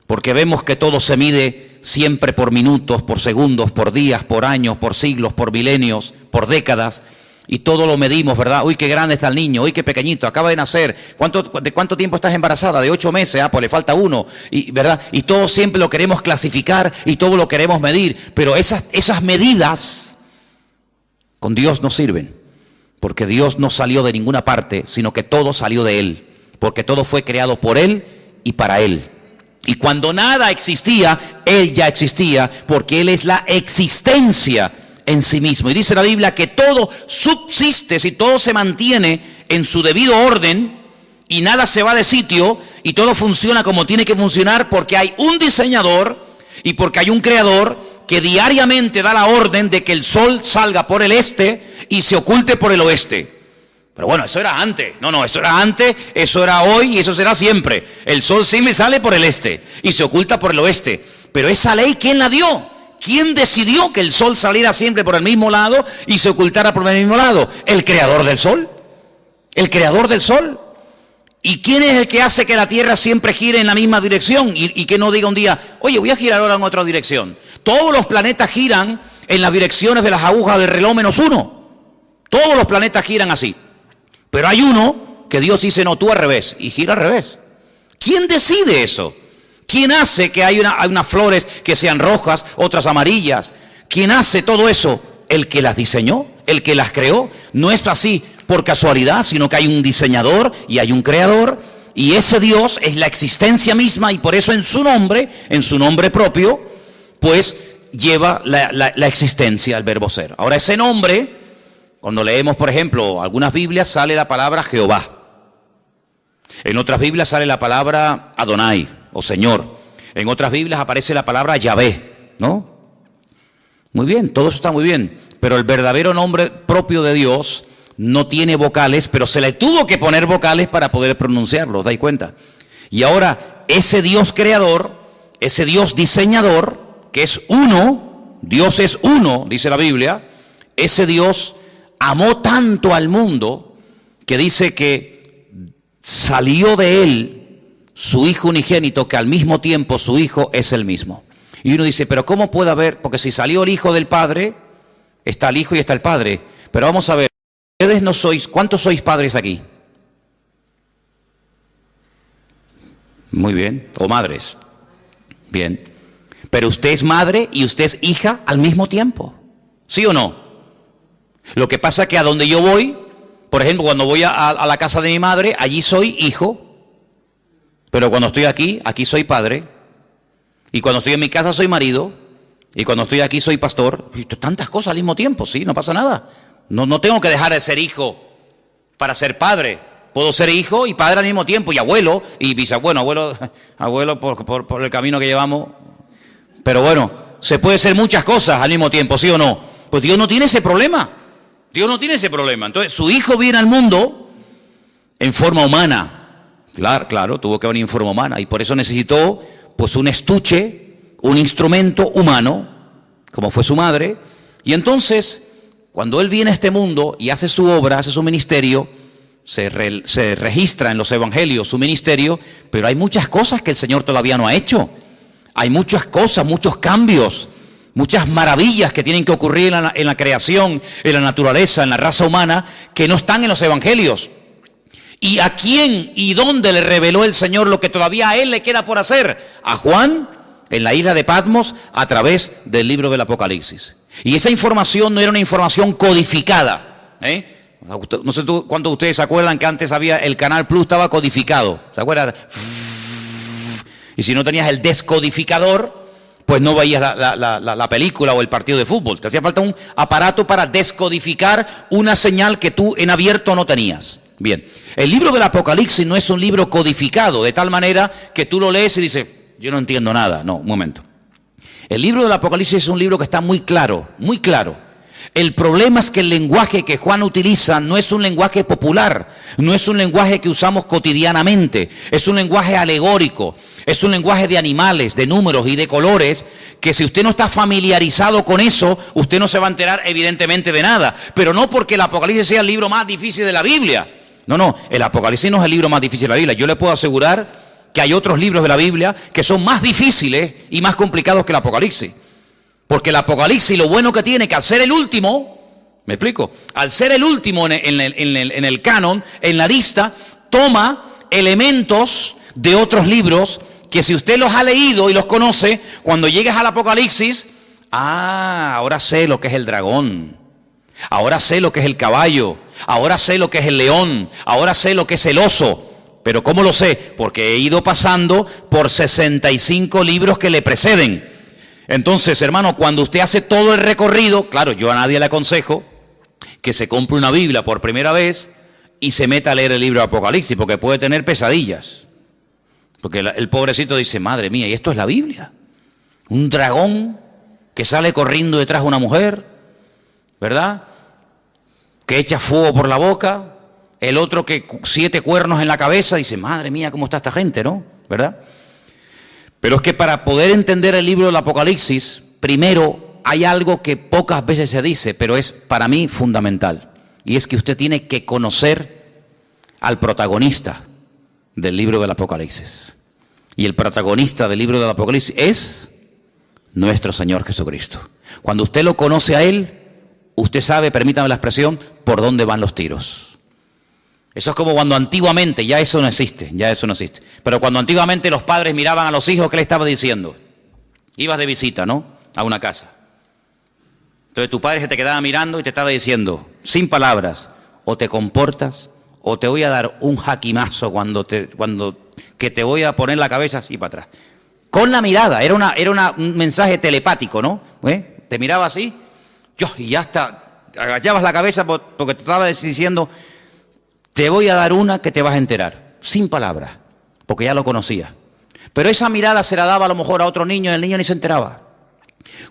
porque vemos que todo se mide siempre por minutos, por segundos, por días, por años, por siglos, por milenios, por décadas, y todo lo medimos, ¿verdad? Uy, qué grande está el niño, uy, qué pequeñito, acaba de nacer. ¿De cuánto tiempo estás embarazada? De 8 meses, pues le falta 1, ¿verdad? Y todo siempre lo queremos clasificar y todo lo queremos medir, pero esas medidas con Dios no sirven, porque Dios no salió de ninguna parte, sino que todo salió de Él, porque todo fue creado por Él y para Él. Y cuando nada existía, Él ya existía, porque Él es la existencia en sí mismo. Y dice la Biblia que todo subsiste, si todo se mantiene en su debido orden y nada se va de sitio y todo funciona como tiene que funcionar, porque hay un diseñador y porque hay un creador que diariamente da la orden de que el sol salga por el este y se oculte por el oeste. Pero bueno, eso era antes. No, eso era antes, eso era hoy y eso será siempre. El sol siempre sale por el este y se oculta por el oeste. Pero esa ley, ¿quién la dio? ¿Quién decidió que el sol saliera siempre por el mismo lado y se ocultara por el mismo lado? El creador del sol. El creador del sol. ¿Y quién es el que hace que la Tierra siempre gire en la misma dirección? Y que no diga un día, oye, voy a girar ahora en otra dirección. Todos los planetas giran en las direcciones de las agujas del reloj menos uno. Todos los planetas giran así. Pero hay uno que Dios dice, no, tú al revés, y gira al revés. ¿Quién decide eso? ¿Quién hace que hay unas flores que sean rojas, otras amarillas? ¿Quién hace todo eso? El que las diseñó, el que las creó. No es así por casualidad, sino que hay un diseñador y hay un creador, y ese Dios es la existencia misma, y por eso en su nombre propio, pues lleva la existencia, el verbo ser. Ahora, ese nombre, cuando leemos, por ejemplo, algunas Biblias sale la palabra Jehová. En otras Biblias sale la palabra Adonai, o Señor. En otras Biblias aparece la palabra Yahvé, ¿no? Muy bien, todo eso está muy bien. Pero el verdadero nombre propio de Dios no tiene vocales, pero se le tuvo que poner vocales para poder pronunciarlo, ¿os dais cuenta? Y ahora, ese Dios creador, ese Dios diseñador, que es uno, Dios es uno, dice la Biblia, ese Dios amó tanto al mundo que dice que salió de él su Hijo unigénito, que al mismo tiempo su Hijo es el mismo. Y uno dice, pero ¿cómo puede haber? Porque si salió el Hijo del Padre, está el Hijo y está el Padre. Pero vamos a ver, ustedes no sois, ¿cuántos sois padres aquí? Muy bien, o madres. Bien. Pero usted es madre y usted es hija al mismo tiempo. ¿Sí o no? Lo que pasa es que a donde yo voy, por ejemplo, cuando voy a la casa de mi madre, allí soy hijo. Pero cuando estoy aquí soy padre. Y cuando estoy en mi casa soy marido. Y cuando estoy aquí soy pastor. Y tantas cosas al mismo tiempo, sí, no pasa nada. No tengo que dejar de ser hijo para ser padre. Puedo ser hijo y padre al mismo tiempo. Y abuelo y bisabuelo. Abuelo por el camino que llevamos. Pero bueno, se puede ser muchas cosas al mismo tiempo, ¿sí o no? Pues Dios no tiene ese problema. Dios no tiene ese problema. Entonces, su Hijo viene al mundo en forma humana. Claro, tuvo que venir en forma humana. Y por eso necesitó, pues, un estuche, un instrumento humano, como fue su madre. Y entonces, cuando Él viene a este mundo y hace su obra, hace su ministerio, se registra en los evangelios su ministerio, pero hay muchas cosas que el Señor todavía no ha hecho. Hay muchas cosas, muchos cambios, muchas maravillas que tienen que ocurrir en la creación, en la naturaleza, en la raza humana, que no están en los evangelios. ¿Y a quién y dónde le reveló el Señor lo que todavía a Él le queda por hacer? A Juan, en la isla de Patmos, a través del libro del Apocalipsis. Y esa información no era una información codificada, No sé cuántos de ustedes se acuerdan que antes el Canal Plus estaba codificado. ¿Se acuerdan? Y si no tenías el descodificador, pues no veías la película o el partido de fútbol. Te hacía falta un aparato para descodificar una señal que tú en abierto no tenías. Bien, el libro del Apocalipsis no es un libro codificado, de tal manera que tú lo lees y dices, yo no entiendo nada. No, un momento. El libro del Apocalipsis es un libro que está muy claro, muy claro. El problema es que el lenguaje que Juan utiliza no es un lenguaje popular, no es un lenguaje que usamos cotidianamente, es un lenguaje alegórico, es un lenguaje de animales, de números y de colores, que si usted no está familiarizado con eso, usted no se va a enterar evidentemente de nada. Pero no porque el Apocalipsis sea el libro más difícil de la Biblia, No, no, el Apocalipsis no es el libro más difícil de la Biblia. Yo le puedo asegurar que hay otros libros de la Biblia que son más difíciles y más complicados que el Apocalipsis. Porque el Apocalipsis lo bueno que tiene que al ser el último, ¿me explico? Al ser el último en el canon, en la lista, toma elementos de otros libros que si usted los ha leído y los conoce, cuando llegues al Apocalipsis, ahora sé lo que es el dragón, ahora sé lo que es el caballo, ahora sé lo que es el león, ahora sé lo que es el oso. ¿Pero cómo lo sé? Porque he ido pasando por 65 libros que le preceden. Entonces, hermano, cuando usted hace todo el recorrido, claro, yo a nadie le aconsejo que se compre una Biblia por primera vez y se meta a leer el libro de Apocalipsis, porque puede tener pesadillas. Porque el pobrecito dice, madre mía, ¿y esto es la Biblia? Un dragón que sale corriendo detrás de una mujer, ¿verdad? Que echa fuego por la boca. El otro que 7 cuernos en la cabeza, dice, madre mía, ¿cómo está esta gente, no? ¿Verdad? Pero es que para poder entender el libro del Apocalipsis, primero hay algo que pocas veces se dice, pero es para mí fundamental. Y es que usted tiene que conocer al protagonista del libro del Apocalipsis. Y el protagonista del libro del Apocalipsis es nuestro Señor Jesucristo. Cuando usted lo conoce a Él, usted sabe, permítame la expresión, por dónde van los tiros. Eso es como cuando antiguamente, ya eso no existe, pero cuando antiguamente los padres miraban a los hijos, ¿qué le estaba diciendo? Ibas de visita, ¿no? A una casa. Entonces tu padre se te quedaba mirando y te estaba diciendo, sin palabras, o te comportas, o te voy a dar un jaquimazo que te voy a poner la cabeza así para atrás. Con la mirada, era un mensaje telepático, ¿no? Te miraba así, y ya hasta agachabas la cabeza porque te estaba diciendo, te voy a dar una que te vas a enterar, sin palabras, porque ya lo conocía. Pero esa mirada se la daba a lo mejor a otro niño y el niño ni se enteraba.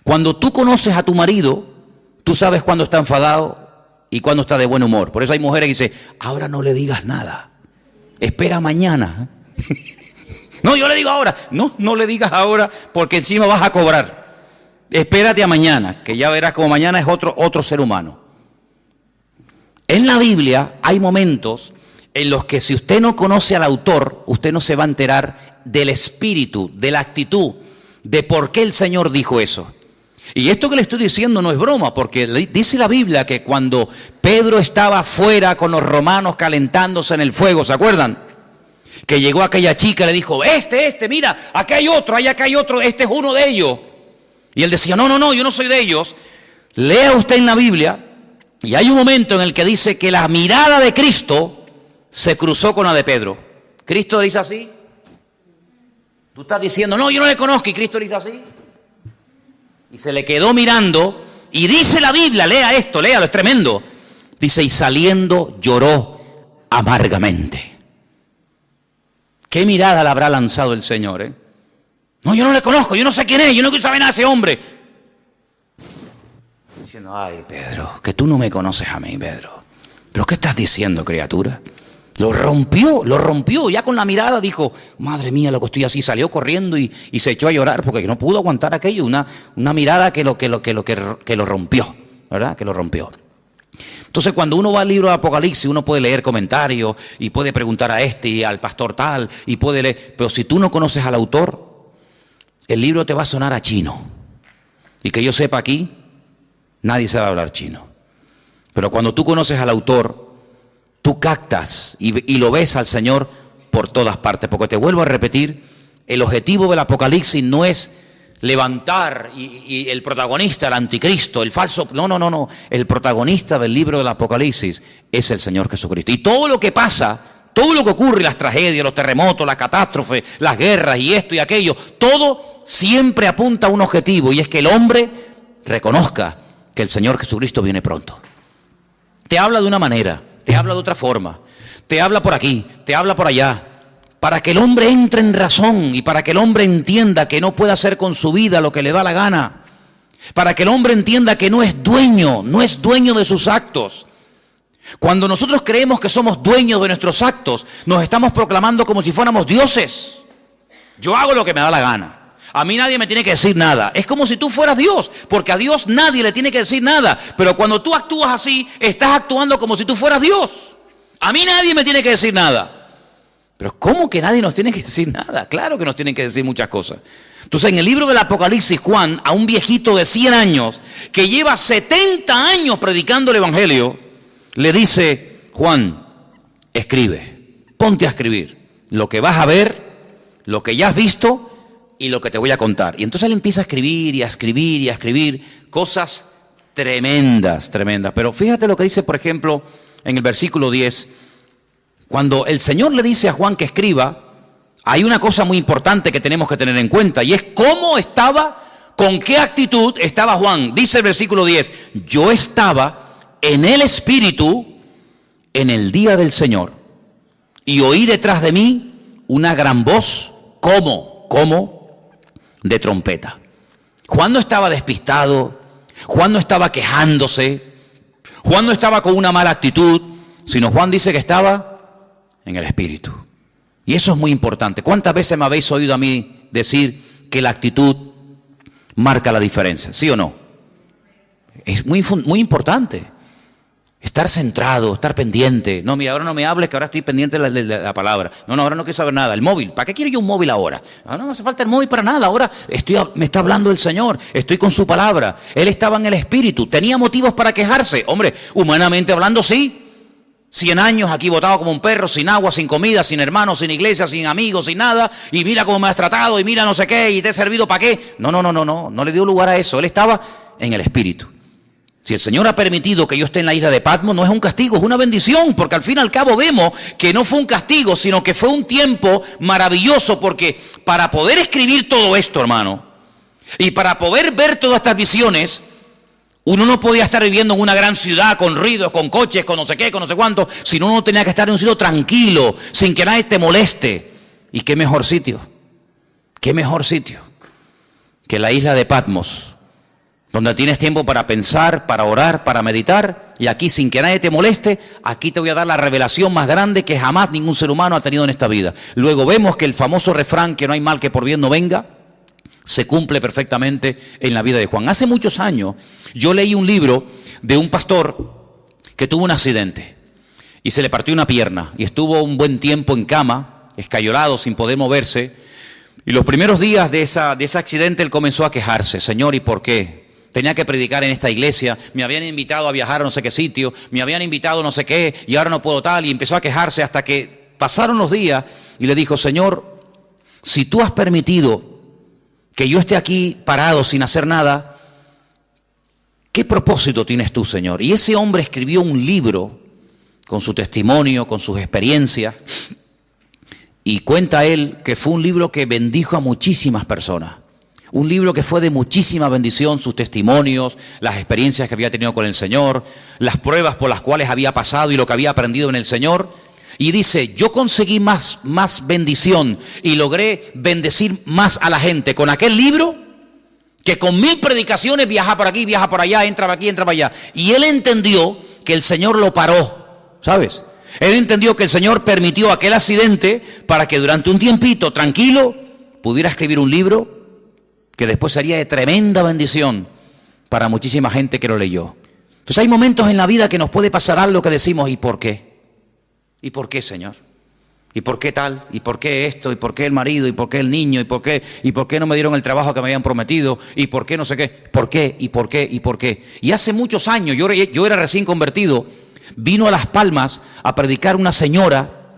Cuando tú conoces a tu marido, tú sabes cuándo está enfadado y cuándo está de buen humor. Por eso hay mujeres que dicen, ahora no le digas nada, espera mañana. No, yo le digo ahora. No le digas ahora porque encima vas a cobrar. Espérate a mañana, que ya verás como mañana es otro ser humano. En la Biblia hay momentos en los que si usted no conoce al autor, usted no se va a enterar del espíritu, de la actitud, de por qué el Señor dijo eso. Y esto que le estoy diciendo no es broma, porque dice la Biblia que cuando Pedro estaba afuera con los romanos calentándose en el fuego, ¿se acuerdan? Que llegó aquella chica y le dijo, mira, acá hay otro, este es uno de ellos. Y él decía, no, yo no soy de ellos. Lea usted en la Biblia. Y hay un momento en el que dice que la mirada de Cristo se cruzó con la de Pedro. Cristo dice así. Tú estás diciendo, no, yo no le conozco. Y Cristo dice así. Y se le quedó mirando. Y dice la Biblia, lea esto, léalo, es tremendo. Dice, y saliendo lloró amargamente. ¿Qué mirada le habrá lanzado el Señor? No, yo no le conozco, yo no sé quién es, yo no quiero saber nada de ese hombre. Diciendo, ay, Pedro, que tú no me conoces a mí, Pedro. ¿Pero qué estás diciendo, criatura? Lo rompió, ya con la mirada dijo, madre mía, lo que estoy así, salió corriendo y se echó a llorar porque no pudo aguantar aquello, una mirada que lo rompió, ¿verdad? Que lo rompió. Entonces, cuando uno va al libro de Apocalipsis, uno puede leer comentarios y puede preguntar a este y al pastor tal, y puede leer, pero si tú no conoces al autor, el libro te va a sonar a chino. Y que yo sepa aquí, nadie sabe hablar chino. Pero cuando tú conoces al autor, tú captas y lo ves al Señor por todas partes. Porque te vuelvo a repetir, el objetivo del Apocalipsis no es levantar y el protagonista, el anticristo, el falso. No. El protagonista del libro del Apocalipsis es el Señor Jesucristo. Y todo lo que pasa, todo lo que ocurre, las tragedias, los terremotos, las catástrofes, las guerras y esto y aquello, todo siempre apunta a un objetivo, y es que el hombre reconozca que el Señor Jesucristo viene pronto. Te habla de una manera, te habla de otra forma, te habla por aquí, te habla por allá, para que el hombre entre en razón y para que el hombre entienda que no puede hacer con su vida lo que le da la gana, para que el hombre entienda que no es dueño de sus actos. Cuando nosotros creemos que somos dueños de nuestros actos, nos estamos proclamando como si fuéramos dioses. Yo hago lo que me da la gana. A mí nadie me tiene que decir nada. Es como si tú fueras Dios, porque a Dios nadie le tiene que decir nada. Pero cuando tú actúas así, estás actuando como si tú fueras Dios. A mí nadie me tiene que decir nada. Pero ¿cómo que nadie nos tiene que decir nada? Claro que nos tienen que decir muchas cosas. Entonces, en el libro del Apocalipsis, Juan, a un viejito de 100 años, que lleva 70 años predicando el Evangelio, le dice: Juan, escribe, ponte a escribir lo que vas a ver, lo que ya has visto y lo que te voy a contar. Y entonces él empieza a escribir y a escribir y a escribir cosas tremendas, tremendas. Pero fíjate lo que dice, por ejemplo, en el versículo 10, cuando el Señor le dice a Juan que escriba, hay una cosa muy importante que tenemos que tener en cuenta, y es cómo estaba, con qué actitud estaba Juan. Dice el versículo 10, yo estaba en el Espíritu en el día del Señor, y oí detrás de mí una gran voz, como de trompeta. Juan no estaba despistado, Juan no estaba quejándose, Juan no estaba con una mala actitud, sino Juan dice que estaba en el Espíritu. Y eso es muy importante. ¿Cuántas veces me habéis oído a mí decir que la actitud marca la diferencia? ¿Sí o no? Es muy importante. Estar centrado, estar pendiente. No, mira, ahora no me hables, que ahora estoy pendiente de la palabra. No, ahora no quiero saber nada. El móvil, ¿para qué quiero yo un móvil ahora? No me hace falta el móvil para nada. Ahora me está hablando el Señor, estoy con su palabra. Él estaba en el Espíritu. ¿Tenía motivos para quejarse? Hombre, humanamente hablando, sí. 100 años aquí botado como un perro, sin agua, sin comida, sin hermanos, sin iglesia, sin amigos, sin nada. Y mira cómo me has tratado, y mira no sé qué, y te he servido para qué. No le dio lugar a eso. Él estaba en el Espíritu. Si el Señor ha permitido que yo esté en la isla de Patmos, no es un castigo, es una bendición, porque al fin y al cabo vemos que no fue un castigo, sino que fue un tiempo maravilloso, porque para poder escribir todo esto, hermano, y para poder ver todas estas visiones, uno no podía estar viviendo en una gran ciudad con ruidos, con coches, con no sé qué, con no sé cuánto, sino uno tenía que estar en un sitio tranquilo, sin que nadie te moleste. ¿Y qué mejor sitio? ¿Qué mejor sitio que la isla de Patmos, donde tienes tiempo para pensar, para orar, para meditar? Y aquí, sin que nadie te moleste, aquí te voy a dar la revelación más grande que jamás ningún ser humano ha tenido en esta vida. Luego vemos que el famoso refrán, que no hay mal que por bien no venga, se cumple perfectamente en la vida de Juan. Hace muchos años yo leí un libro de un pastor que tuvo un accidente y se le partió una pierna y estuvo un buen tiempo en cama, escayolado, sin poder moverse. Y los primeros días de ese accidente él comenzó a quejarse: Señor, ¿y por qué? Tenía que predicar en esta iglesia, me habían invitado a viajar a no sé qué sitio, me habían invitado a no sé qué, y ahora no puedo tal. Y empezó a quejarse hasta que pasaron los días y le dijo: Señor, si tú has permitido que yo esté aquí parado sin hacer nada, ¿qué propósito tienes tú, Señor? Y ese hombre escribió un libro con su testimonio, con sus experiencias, y cuenta él que fue un libro que bendijo a muchísimas personas. Un libro que fue de muchísima bendición, sus testimonios, las experiencias que había tenido con el Señor, las pruebas por las cuales había pasado y lo que había aprendido en el Señor. Y dice: yo conseguí más bendición y logré bendecir más a la gente con aquel libro que con 1000 predicaciones. Viaja por aquí, viaja por allá, entra por aquí, entra por allá. Y él entendió que el Señor lo paró, ¿sabes? Él entendió que el Señor permitió aquel accidente para que durante un tiempito tranquilo pudiera escribir un libro que después sería de tremenda bendición para muchísima gente que lo leyó. Entonces hay momentos en la vida que nos puede pasar algo que decimos: ¿y por qué? ¿Y por qué, Señor? ¿Y por qué tal? ¿Y por qué esto? ¿Y por qué el marido? ¿Y por qué el niño? ¿Y por qué no me dieron el trabajo que me habían prometido? ¿Y por qué no sé qué? ¿Por qué? ¿Y por qué? ¿Y por qué? Y hace muchos años, yo era recién convertido, vino a Las Palmas a predicar una señora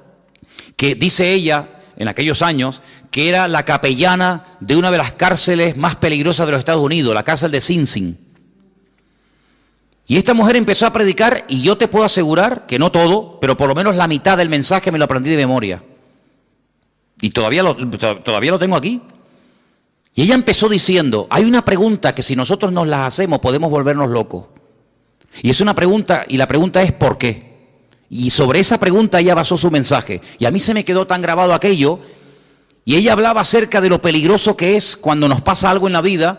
que dice ella, en aquellos años, que era la capellana de una de las cárceles más peligrosas de los Estados Unidos, la cárcel de Sing Sing. Y esta mujer empezó a predicar, y yo te puedo asegurar que no todo, pero por lo menos la mitad del mensaje me lo aprendí de memoria. Y todavía lo tengo aquí. Y ella empezó diciendo: hay una pregunta que si nosotros nos la hacemos podemos volvernos locos. Y es una pregunta, y la pregunta es ¿por qué? Y sobre esa pregunta ella basó su mensaje. Y a mí se me quedó tan grabado aquello. Y ella hablaba acerca de lo peligroso que es cuando nos pasa algo en la vida,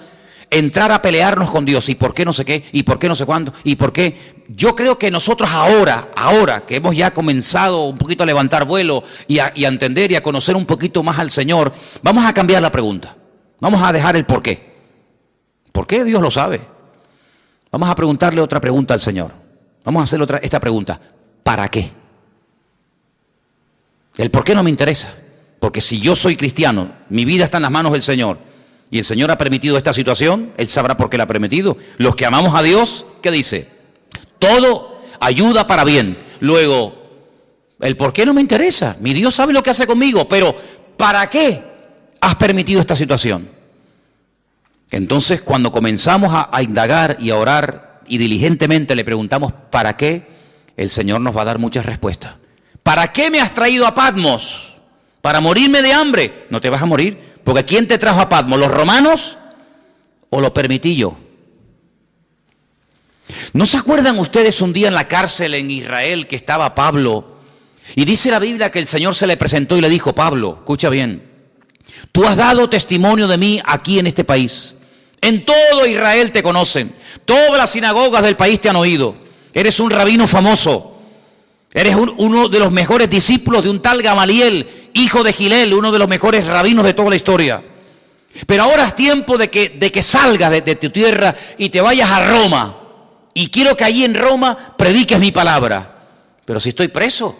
entrar a pelearnos con Dios. ¿Y por qué no sé qué? ¿Y por qué no sé cuándo? ¿Y por qué? Yo creo que nosotros ahora que hemos ya comenzado un poquito a levantar vuelo y a entender y a conocer un poquito más al Señor, vamos a cambiar la pregunta. Vamos a dejar el por qué. ¿Por qué? Dios lo sabe. Vamos a preguntarle otra pregunta al Señor. Vamos a hacerle esta pregunta: ¿para qué? El por qué no me interesa. Porque si yo soy cristiano, mi vida está en las manos del Señor, y el Señor ha permitido esta situación, Él sabrá por qué la ha permitido. Los que amamos a Dios, ¿qué dice? Todo ayuda para bien. Luego, el por qué no me interesa. Mi Dios sabe lo que hace conmigo, pero ¿para qué has permitido esta situación? Entonces, cuando comenzamos a indagar y a orar y diligentemente le preguntamos ¿para qué?, el Señor nos va a dar muchas respuestas. ¿Para qué me has traído a Patmos? ¿Para morirme de hambre? No te vas a morir, porque ¿quién te trajo a Patmos? ¿Los romanos o lo permití yo? ¿No se acuerdan ustedes un día en la cárcel en Israel que estaba Pablo? Y dice la Biblia que el Señor se le presentó y le dijo: Pablo, escucha bien, tú has dado testimonio de mí aquí en este país. En todo Israel te conocen, todas las sinagogas del país te han oído. Eres un rabino famoso. Eres uno de los mejores discípulos de un tal Gamaliel, hijo de Gilel, uno de los mejores rabinos de toda la historia. Pero ahora es tiempo de que salgas de tu tierra y te vayas a Roma. Y quiero que allí en Roma prediques mi palabra. Pero si estoy preso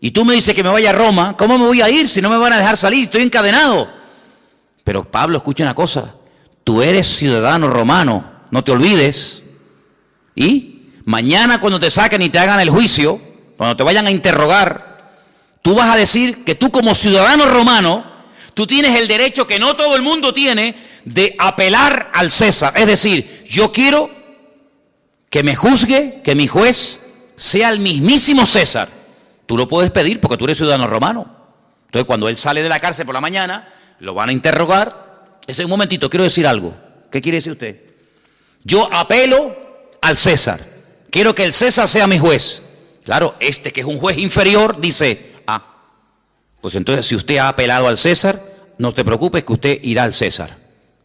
y tú me dices que me vaya a Roma, ¿cómo me voy a ir si no me van a dejar salir? Estoy encadenado. Pero Pablo, escucha una cosa, tú eres ciudadano romano, no te olvides. Y mañana cuando te saquen y te hagan el juicio, cuando te vayan a interrogar, tú vas a decir que tú como ciudadano romano, tú tienes el derecho que no todo el mundo tiene de apelar al César. Es decir, yo quiero que me juzgue, que mi juez sea el mismísimo César. Tú lo puedes pedir porque tú eres ciudadano romano. Entonces cuando él sale de la cárcel por la mañana, lo van a interrogar. Un momentito, quiero decir algo. ¿Qué quiere decir usted? Yo apelo al César. Quiero que el César sea mi juez. Claro, este que es un juez inferior dice, pues entonces si usted ha apelado al César, no te preocupes que usted irá al César.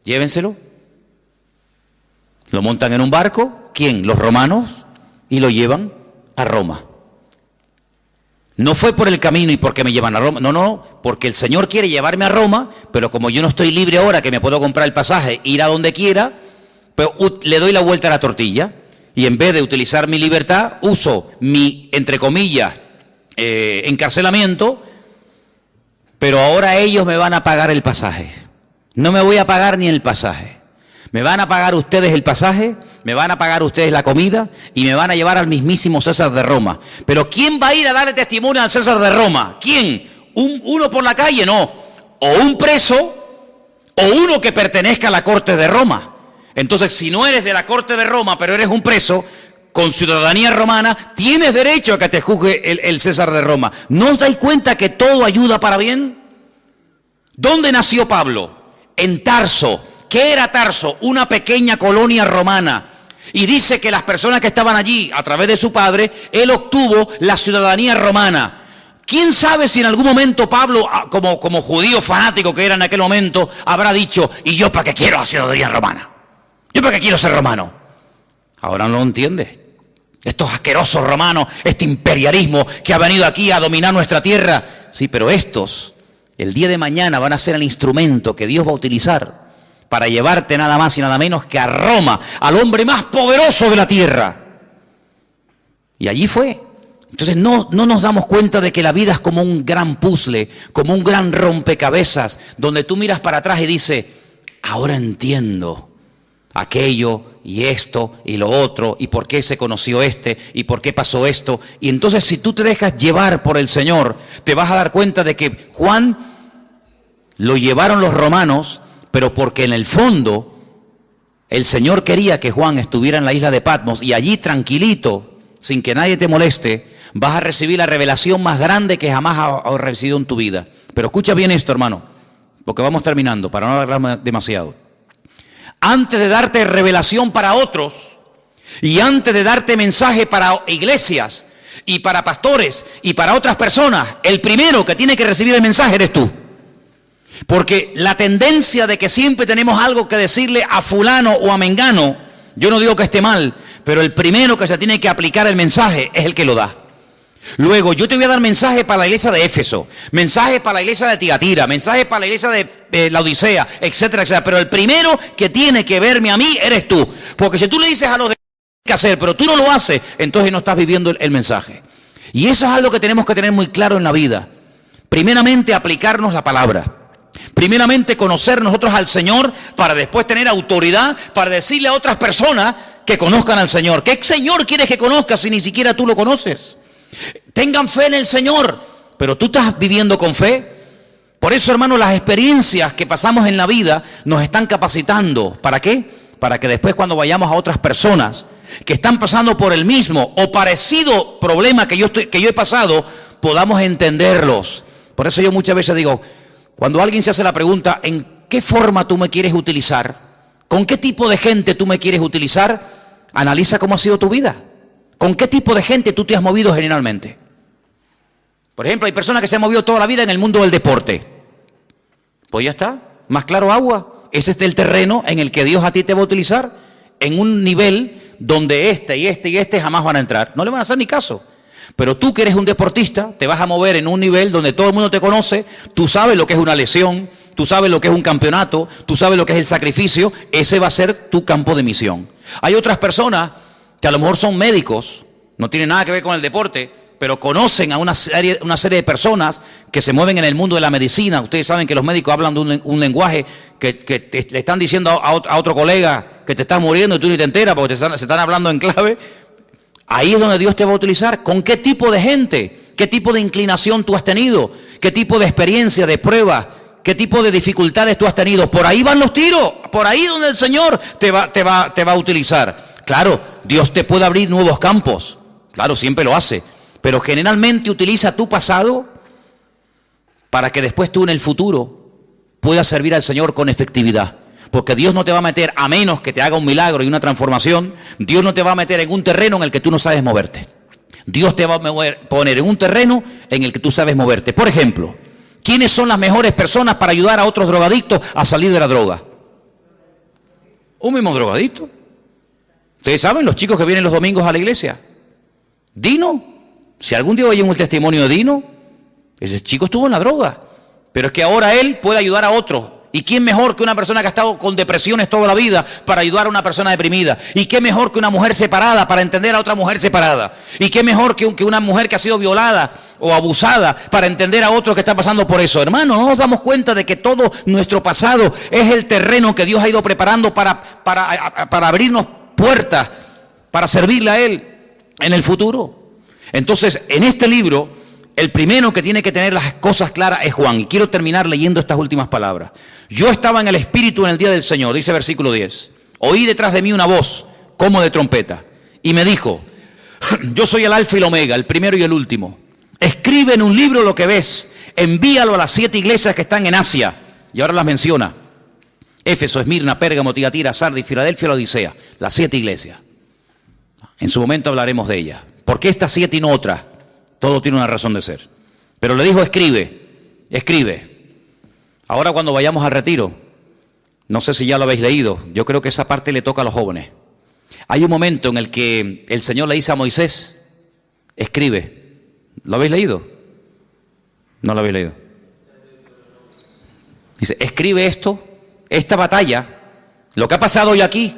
Llévenselo. Lo montan en un barco. ¿Quién? Los romanos. Y lo llevan a Roma. No fue por el camino y porque me llevan a Roma. No, porque el Señor quiere llevarme a Roma, pero como yo no estoy libre ahora, que me puedo comprar el pasaje, ir a donde quiera, pero le doy la vuelta a la tortilla. Y en vez de utilizar mi libertad, uso mi, entre comillas, encarcelamiento, pero ahora ellos me van a pagar el pasaje. No me voy a pagar ni el pasaje. Me van a pagar ustedes el pasaje, me van a pagar ustedes la comida y me van a llevar al mismísimo César de Roma. Pero ¿quién va a ir a darle testimonio al César de Roma? ¿Quién? ¿Uno por la calle? No. O un preso o uno que pertenezca a la corte de Roma. Entonces, si no eres de la corte de Roma, pero eres un preso con ciudadanía romana, tienes derecho a que te juzgue el César de Roma. ¿No os dais cuenta que todo ayuda para bien? ¿Dónde nació Pablo? En Tarso. ¿Qué era Tarso? Una pequeña colonia romana. Y dice que las personas que estaban allí, a través de su padre, él obtuvo la ciudadanía romana. ¿Quién sabe si en algún momento Pablo, como judío fanático que era en aquel momento, habrá dicho, ¿y yo para qué quiero la ciudadanía romana? ¿Yo para qué quiero ser romano? Ahora no lo entiendes. Estos asquerosos romanos, este imperialismo que ha venido aquí a dominar nuestra tierra. Sí, pero estos, el día de mañana van a ser el instrumento que Dios va a utilizar para llevarte nada más y nada menos que a Roma, al hombre más poderoso de la tierra. Y allí fue. Entonces no nos damos cuenta de que la vida es como un gran puzzle, como un gran rompecabezas, donde tú miras para atrás y dices, ahora entiendo aquello y esto y lo otro, y por qué se conoció y por qué pasó esto. Y entonces si tú te dejas llevar por el Señor, te vas a dar cuenta de que Juan lo llevaron los romanos, pero porque en el fondo el Señor quería que Juan estuviera en la isla de Patmos y allí tranquilito, sin que nadie te moleste, vas a recibir la revelación más grande que jamás has recibido en tu vida. Pero escucha bien esto, hermano, porque vamos terminando, para no alargarme demasiado. Antes de darte revelación para otros, y antes de darte mensaje para iglesias, y para pastores, y para otras personas, el primero que tiene que recibir el mensaje eres tú. Porque la tendencia de que siempre tenemos algo que decirle a fulano o a mengano, yo no digo que esté mal, pero el primero que se tiene que aplicar el mensaje es el que lo da. Luego, yo te voy a dar mensaje para la iglesia de Éfeso, mensaje para la iglesia de Tiatira, mensaje para la iglesia de la Odisea, etcétera, etcétera. Pero el primero que tiene que verme a mí eres tú. Porque si tú le dices a los demás qué hacer, pero tú no lo haces, entonces no estás viviendo el mensaje. Y eso es algo que tenemos que tener muy claro en la vida. Primeramente, aplicarnos la palabra. Primeramente, conocer nosotros al Señor para después tener autoridad para decirle a otras personas que conozcan al Señor. ¿Qué Señor quieres que conozcas si ni siquiera tú lo conoces? Tengan fe en el Señor, pero tú estás viviendo con fe. Por eso, hermano, las experiencias que pasamos en la vida nos están capacitando. ¿Para qué? Para que después, cuando vayamos a otras personas que están pasando por el mismo o parecido problema que yo he pasado, podamos entenderlos. Por eso yo muchas veces digo, cuando alguien se hace la pregunta, ¿en qué forma tú me quieres utilizar? ¿Con qué tipo de gente tú me quieres utilizar? Analiza cómo ha sido tu vida. ¿Con qué tipo de gente tú te has movido generalmente? Por ejemplo, hay personas que se han movido toda la vida en el mundo del deporte. Pues ya está, más claro agua. Ese es el terreno en el que Dios a ti te va a utilizar, en un nivel donde este jamás van a entrar. No le van a hacer ni caso. Pero tú que eres un deportista, te vas a mover en un nivel donde todo el mundo te conoce, tú sabes lo que es una lesión, tú sabes lo que es un campeonato, tú sabes lo que es el sacrificio, ese va a ser tu campo de misión. Hay otras personas que a lo mejor son médicos, no tienen nada que ver con el deporte, pero conocen a una serie de personas que se mueven en el mundo de la medicina. Ustedes saben que los médicos hablan de un lenguaje que le están diciendo a otro colega que te estás muriendo y tú ni te enteras porque se están hablando en clave. Ahí es donde Dios te va a utilizar. ¿Con qué tipo de gente? ¿Qué tipo de inclinación tú has tenido? ¿Qué tipo de experiencia, de prueba? ¿Qué tipo de dificultades tú has tenido? Por ahí van los tiros. Por ahí donde el Señor te va a utilizar. Claro, Dios te puede abrir nuevos campos. Claro, siempre lo hace. Pero generalmente utiliza tu pasado para que después tú en el futuro puedas servir al Señor con efectividad. Porque Dios no te va a meter, a menos que te haga un milagro y una transformación, Dios no te va a meter en un terreno en el que tú no sabes moverte. Dios te va a poner en un terreno en el que tú sabes moverte. Por ejemplo, ¿quiénes son las mejores personas para ayudar a otros drogadictos a salir de la droga? Un mismo drogadicto. Ustedes saben, los chicos que vienen los domingos a la iglesia. Dino. Si algún día oyen un testimonio de Dino, ese chico estuvo en la droga, pero es que ahora él puede ayudar a otros. ¿Y quién mejor que una persona que ha estado con depresiones toda la vida para ayudar a una persona deprimida? ¿Y qué mejor que una mujer separada para entender a otra mujer separada? ¿Y qué mejor que una mujer que ha sido violada o abusada para entender a otro que está pasando por eso? Hermano, no nos damos cuenta de que todo nuestro pasado es el terreno que Dios ha ido preparando para abrirnos puertas, para servirle a Él en el futuro. Entonces, en este libro, el primero que tiene que tener las cosas claras es Juan. Y quiero terminar leyendo estas últimas palabras. Yo estaba en el Espíritu en el día del Señor, dice versículo 10. Oí detrás de mí una voz, como de trompeta, y me dijo, yo soy el Alfa y el Omega, el primero y el último. Escribe en un libro lo que ves, envíalo a las 7 iglesias que están en Asia. Y ahora las menciona. Éfeso, Esmirna, Pérgamo, Tiatira, Sardis, Filadelfia, la Odisea. Las 7 iglesias. En su momento hablaremos de ellas. ¿Por qué estas 7 y no otras? Todo tiene una razón de ser. Pero le dijo, escribe. Ahora cuando vayamos al retiro, no sé si ya lo habéis leído, yo creo que esa parte le toca a los jóvenes. Hay un momento en el que el Señor le dice a Moisés, escribe. ¿Lo habéis leído? No lo habéis leído. Dice, escribe esto, esta batalla, lo que ha pasado hoy aquí,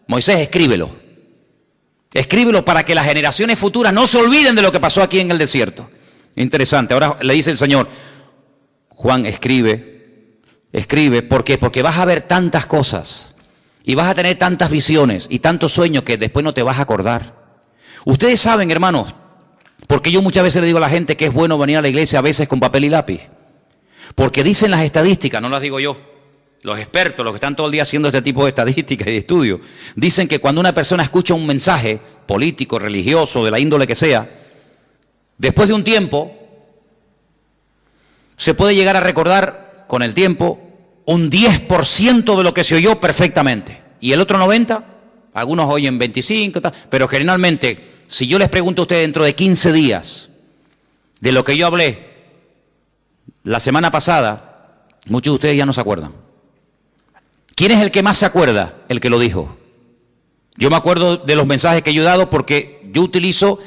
Moisés, escríbelo. Escríbelo para que las generaciones futuras no se olviden de lo que pasó aquí en el desierto. Interesante. Ahora le dice el Señor, Juan, escribe. ¿Por qué? Porque vas a ver tantas cosas y vas a tener tantas visiones y tantos sueños que después no te vas a acordar. Ustedes saben, hermanos, porque yo muchas veces le digo a la gente que es bueno venir a la iglesia a veces con papel y lápiz. Porque dicen las estadísticas, no las digo yo. Los expertos, los que están todo el día haciendo este tipo de estadísticas y de estudios, dicen que cuando una persona escucha un mensaje político, religioso, de la índole que sea, después de un tiempo, se puede llegar a recordar con el tiempo un 10% de lo que se oyó perfectamente. Y el otro 90%, algunos oyen 25%, pero generalmente, si yo les pregunto a ustedes dentro de 15 días de lo que yo hablé la semana pasada, muchos de ustedes ya no se acuerdan. ¿Quién es el que más se acuerda? El que lo dijo. Yo me acuerdo de los mensajes que yo he dado porque yo utilizo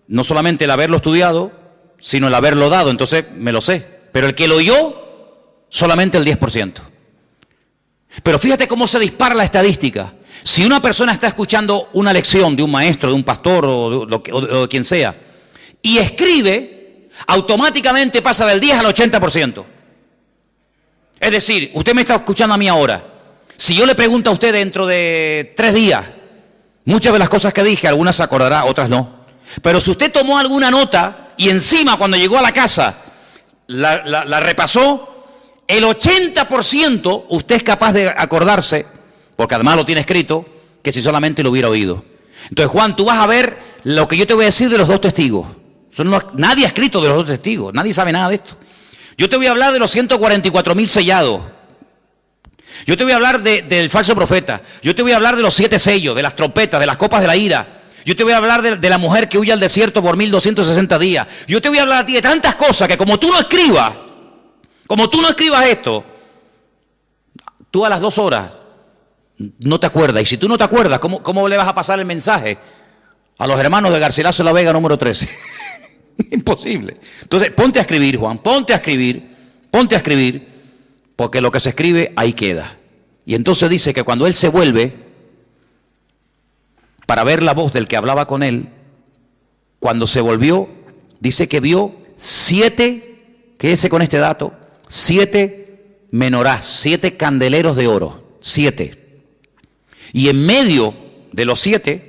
no solamente el haberlo estudiado, sino el haberlo dado, entonces me lo sé. Pero el que lo oyó, solamente el 10%. Pero fíjate cómo se dispara la estadística. Si una persona está escuchando una lección de un maestro, de un pastor o de quien sea, y escribe, automáticamente pasa del 10 al 80%. Es decir, usted me está escuchando a mí ahora. Si yo le pregunto a usted dentro de 3 días, muchas de las cosas que dije, algunas se acordará, otras no. Pero si usted tomó alguna nota y encima cuando llegó a la casa la repasó, el 80% usted es capaz de acordarse, porque además lo tiene escrito, que si solamente lo hubiera oído. Entonces, Juan, tú vas a ver lo que yo te voy a decir de los 2 testigos. Nadie ha escrito de los 2 testigos, nadie sabe nada de esto. Yo te voy a hablar de los 144.000 sellados. Yo te voy a hablar del falso profeta. Yo te voy a hablar de los 7 sellos, de las trompetas, de las copas de la ira. Yo te voy a hablar de la mujer que huye al desierto por 1260 días. Yo te voy a hablar a ti de tantas cosas que como tú no escribas esto, tú a las 2 horas no te acuerdas. Y si tú no te acuerdas, ¿cómo le vas a pasar el mensaje a los hermanos de Garcilaso de la Vega número 13? Imposible. Entonces, ponte a escribir, Juan, ponte a escribir, porque lo que se escribe ahí queda. Y entonces dice que cuando él se vuelve para ver la voz del que hablaba con él, cuando se volvió, dice que vio 7, quédese con este dato, 7 menorás, 7 candeleros de oro, 7. Y en medio de los 7,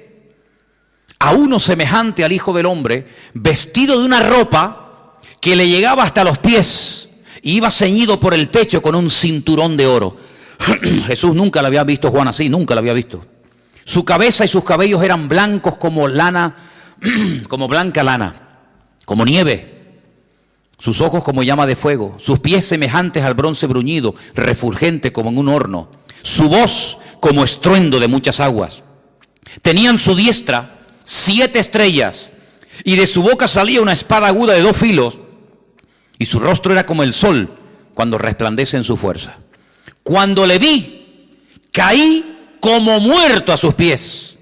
a uno semejante al Hijo del Hombre, vestido de una ropa que le llegaba hasta los pies, y iba ceñido por el pecho con un cinturón de oro. Jesús nunca lo había visto, Juan, así, nunca lo había visto. Su cabeza y sus cabellos eran blancos como lana, como blanca lana, como nieve. Sus ojos como llama de fuego, sus pies semejantes al bronce bruñido, refulgente como en un horno. Su voz como estruendo de muchas aguas. Tenía en su diestra 7 estrellas, y de su boca salía una espada aguda de 2 filos, y su rostro era como el sol cuando resplandece en su fuerza. Cuando le vi, caí como muerto a sus pies.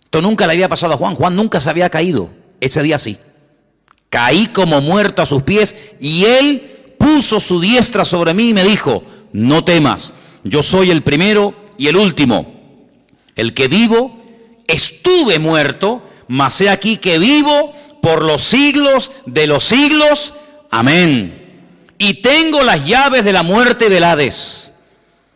Esto nunca le había pasado a Juan. Juan nunca se había caído. Ese día sí. Caí como muerto a sus pies, y él puso su diestra sobre mí y me dijo: no temas, yo soy el primero y el último, el que vivo. Estuve muerto, mas he aquí que vivo por los siglos de los siglos. Amén. Y tengo las llaves de la muerte y del Hades.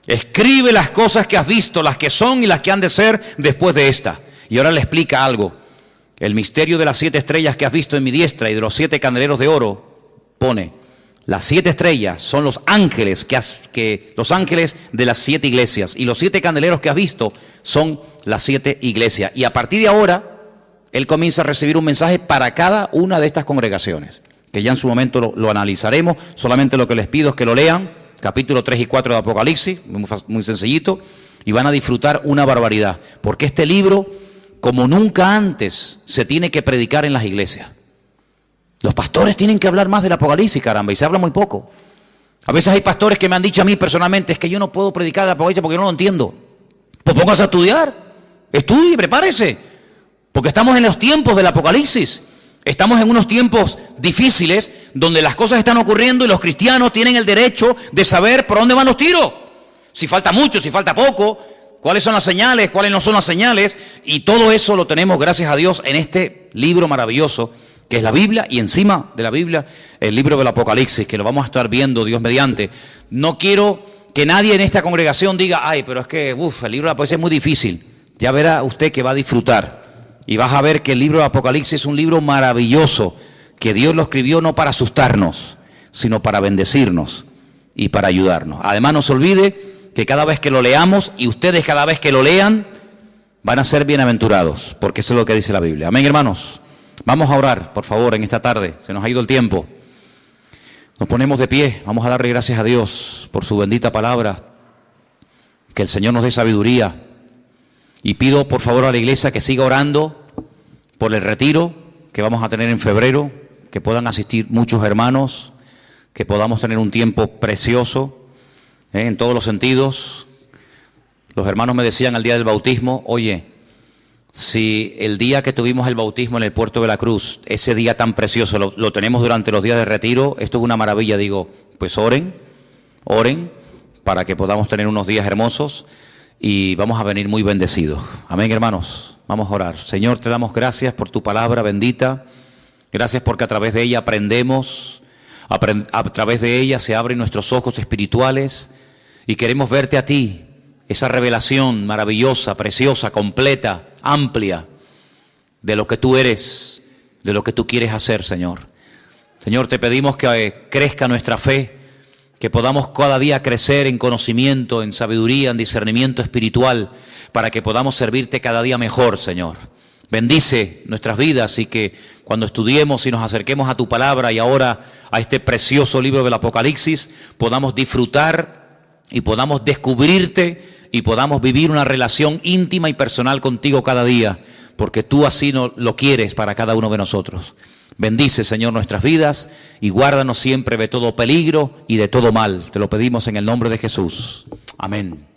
Escribe las cosas que has visto, las que son y las que han de ser después de esta. Y ahora le explica algo. El misterio de las 7 estrellas que has visto en mi diestra y de los 7 candeleros de oro, pone: las 7 estrellas son los ángeles los ángeles de las 7 iglesias, y los 7 candeleros que has visto son las 7 iglesias. Y a partir de ahora, él comienza a recibir un mensaje para cada una de estas congregaciones, que ya en su momento lo analizaremos. Solamente lo que les pido es que lo lean, capítulo 3 y 4 de Apocalipsis, muy sencillito, y van a disfrutar una barbaridad, porque este libro, como nunca antes, se tiene que predicar en las iglesias. Los pastores tienen que hablar más del Apocalipsis, caramba, y se habla muy poco. A veces hay pastores que me han dicho a mí personalmente: es que yo no puedo predicar el Apocalipsis porque yo no lo entiendo. Pues póngase a estudiar, estudie, prepárese, porque estamos en los tiempos del Apocalipsis. Estamos en unos tiempos difíciles donde las cosas están ocurriendo y los cristianos tienen el derecho de saber por dónde van los tiros. Si falta mucho, si falta poco, cuáles son las señales, cuáles no son las señales, y todo eso lo tenemos, gracias a Dios, en este libro maravilloso que es la Biblia, y encima de la Biblia el libro del Apocalipsis, que lo vamos a estar viendo, Dios mediante. No quiero que nadie en esta congregación diga: ay, pero es que el libro del Apocalipsis es muy difícil. Ya verá usted que va a disfrutar, y vas a ver que el libro del Apocalipsis es un libro maravilloso, que Dios lo escribió no para asustarnos, sino para bendecirnos y para ayudarnos. Además, no se olvide que cada vez que lo leamos, y ustedes cada vez que lo lean, van a ser bienaventurados, porque eso es lo que dice la Biblia. Amén, hermanos. Vamos a orar, por favor, en esta tarde. Se nos ha ido el tiempo. Nos ponemos de pie. Vamos a darle gracias a Dios por su bendita palabra. Que el Señor nos dé sabiduría. Y pido, por favor, a la iglesia que siga orando por el retiro que vamos a tener en febrero. Que puedan asistir muchos hermanos. Que podamos tener un tiempo precioso, en todos los sentidos. Los hermanos me decían al día del bautismo: oye, si el día que tuvimos el bautismo en el Puerto de la Cruz, ese día tan precioso, lo tenemos durante los días de retiro, esto es una maravilla. Digo, pues oren para que podamos tener unos días hermosos y vamos a venir muy bendecidos. Amén, hermanos. Vamos a orar. Señor, te damos gracias por tu palabra bendita. Gracias porque a través de ella aprendemos, a través de ella se abren nuestros ojos espirituales y queremos verte a ti, esa revelación maravillosa, preciosa, completa, amplia de lo que tú eres, de lo que tú quieres hacer, Señor. Señor, te pedimos que crezca nuestra fe, que podamos cada día crecer en conocimiento, en sabiduría, en discernimiento espiritual, para que podamos servirte cada día mejor, Señor. Bendice nuestras vidas y que cuando estudiemos y nos acerquemos a tu palabra y ahora a este precioso libro del Apocalipsis, podamos disfrutar y podamos descubrirte y podamos vivir una relación íntima y personal contigo cada día, porque tú así lo quieres para cada uno de nosotros. Bendice, Señor, nuestras vidas y guárdanos siempre de todo peligro y de todo mal. Te lo pedimos en el nombre de Jesús. Amén.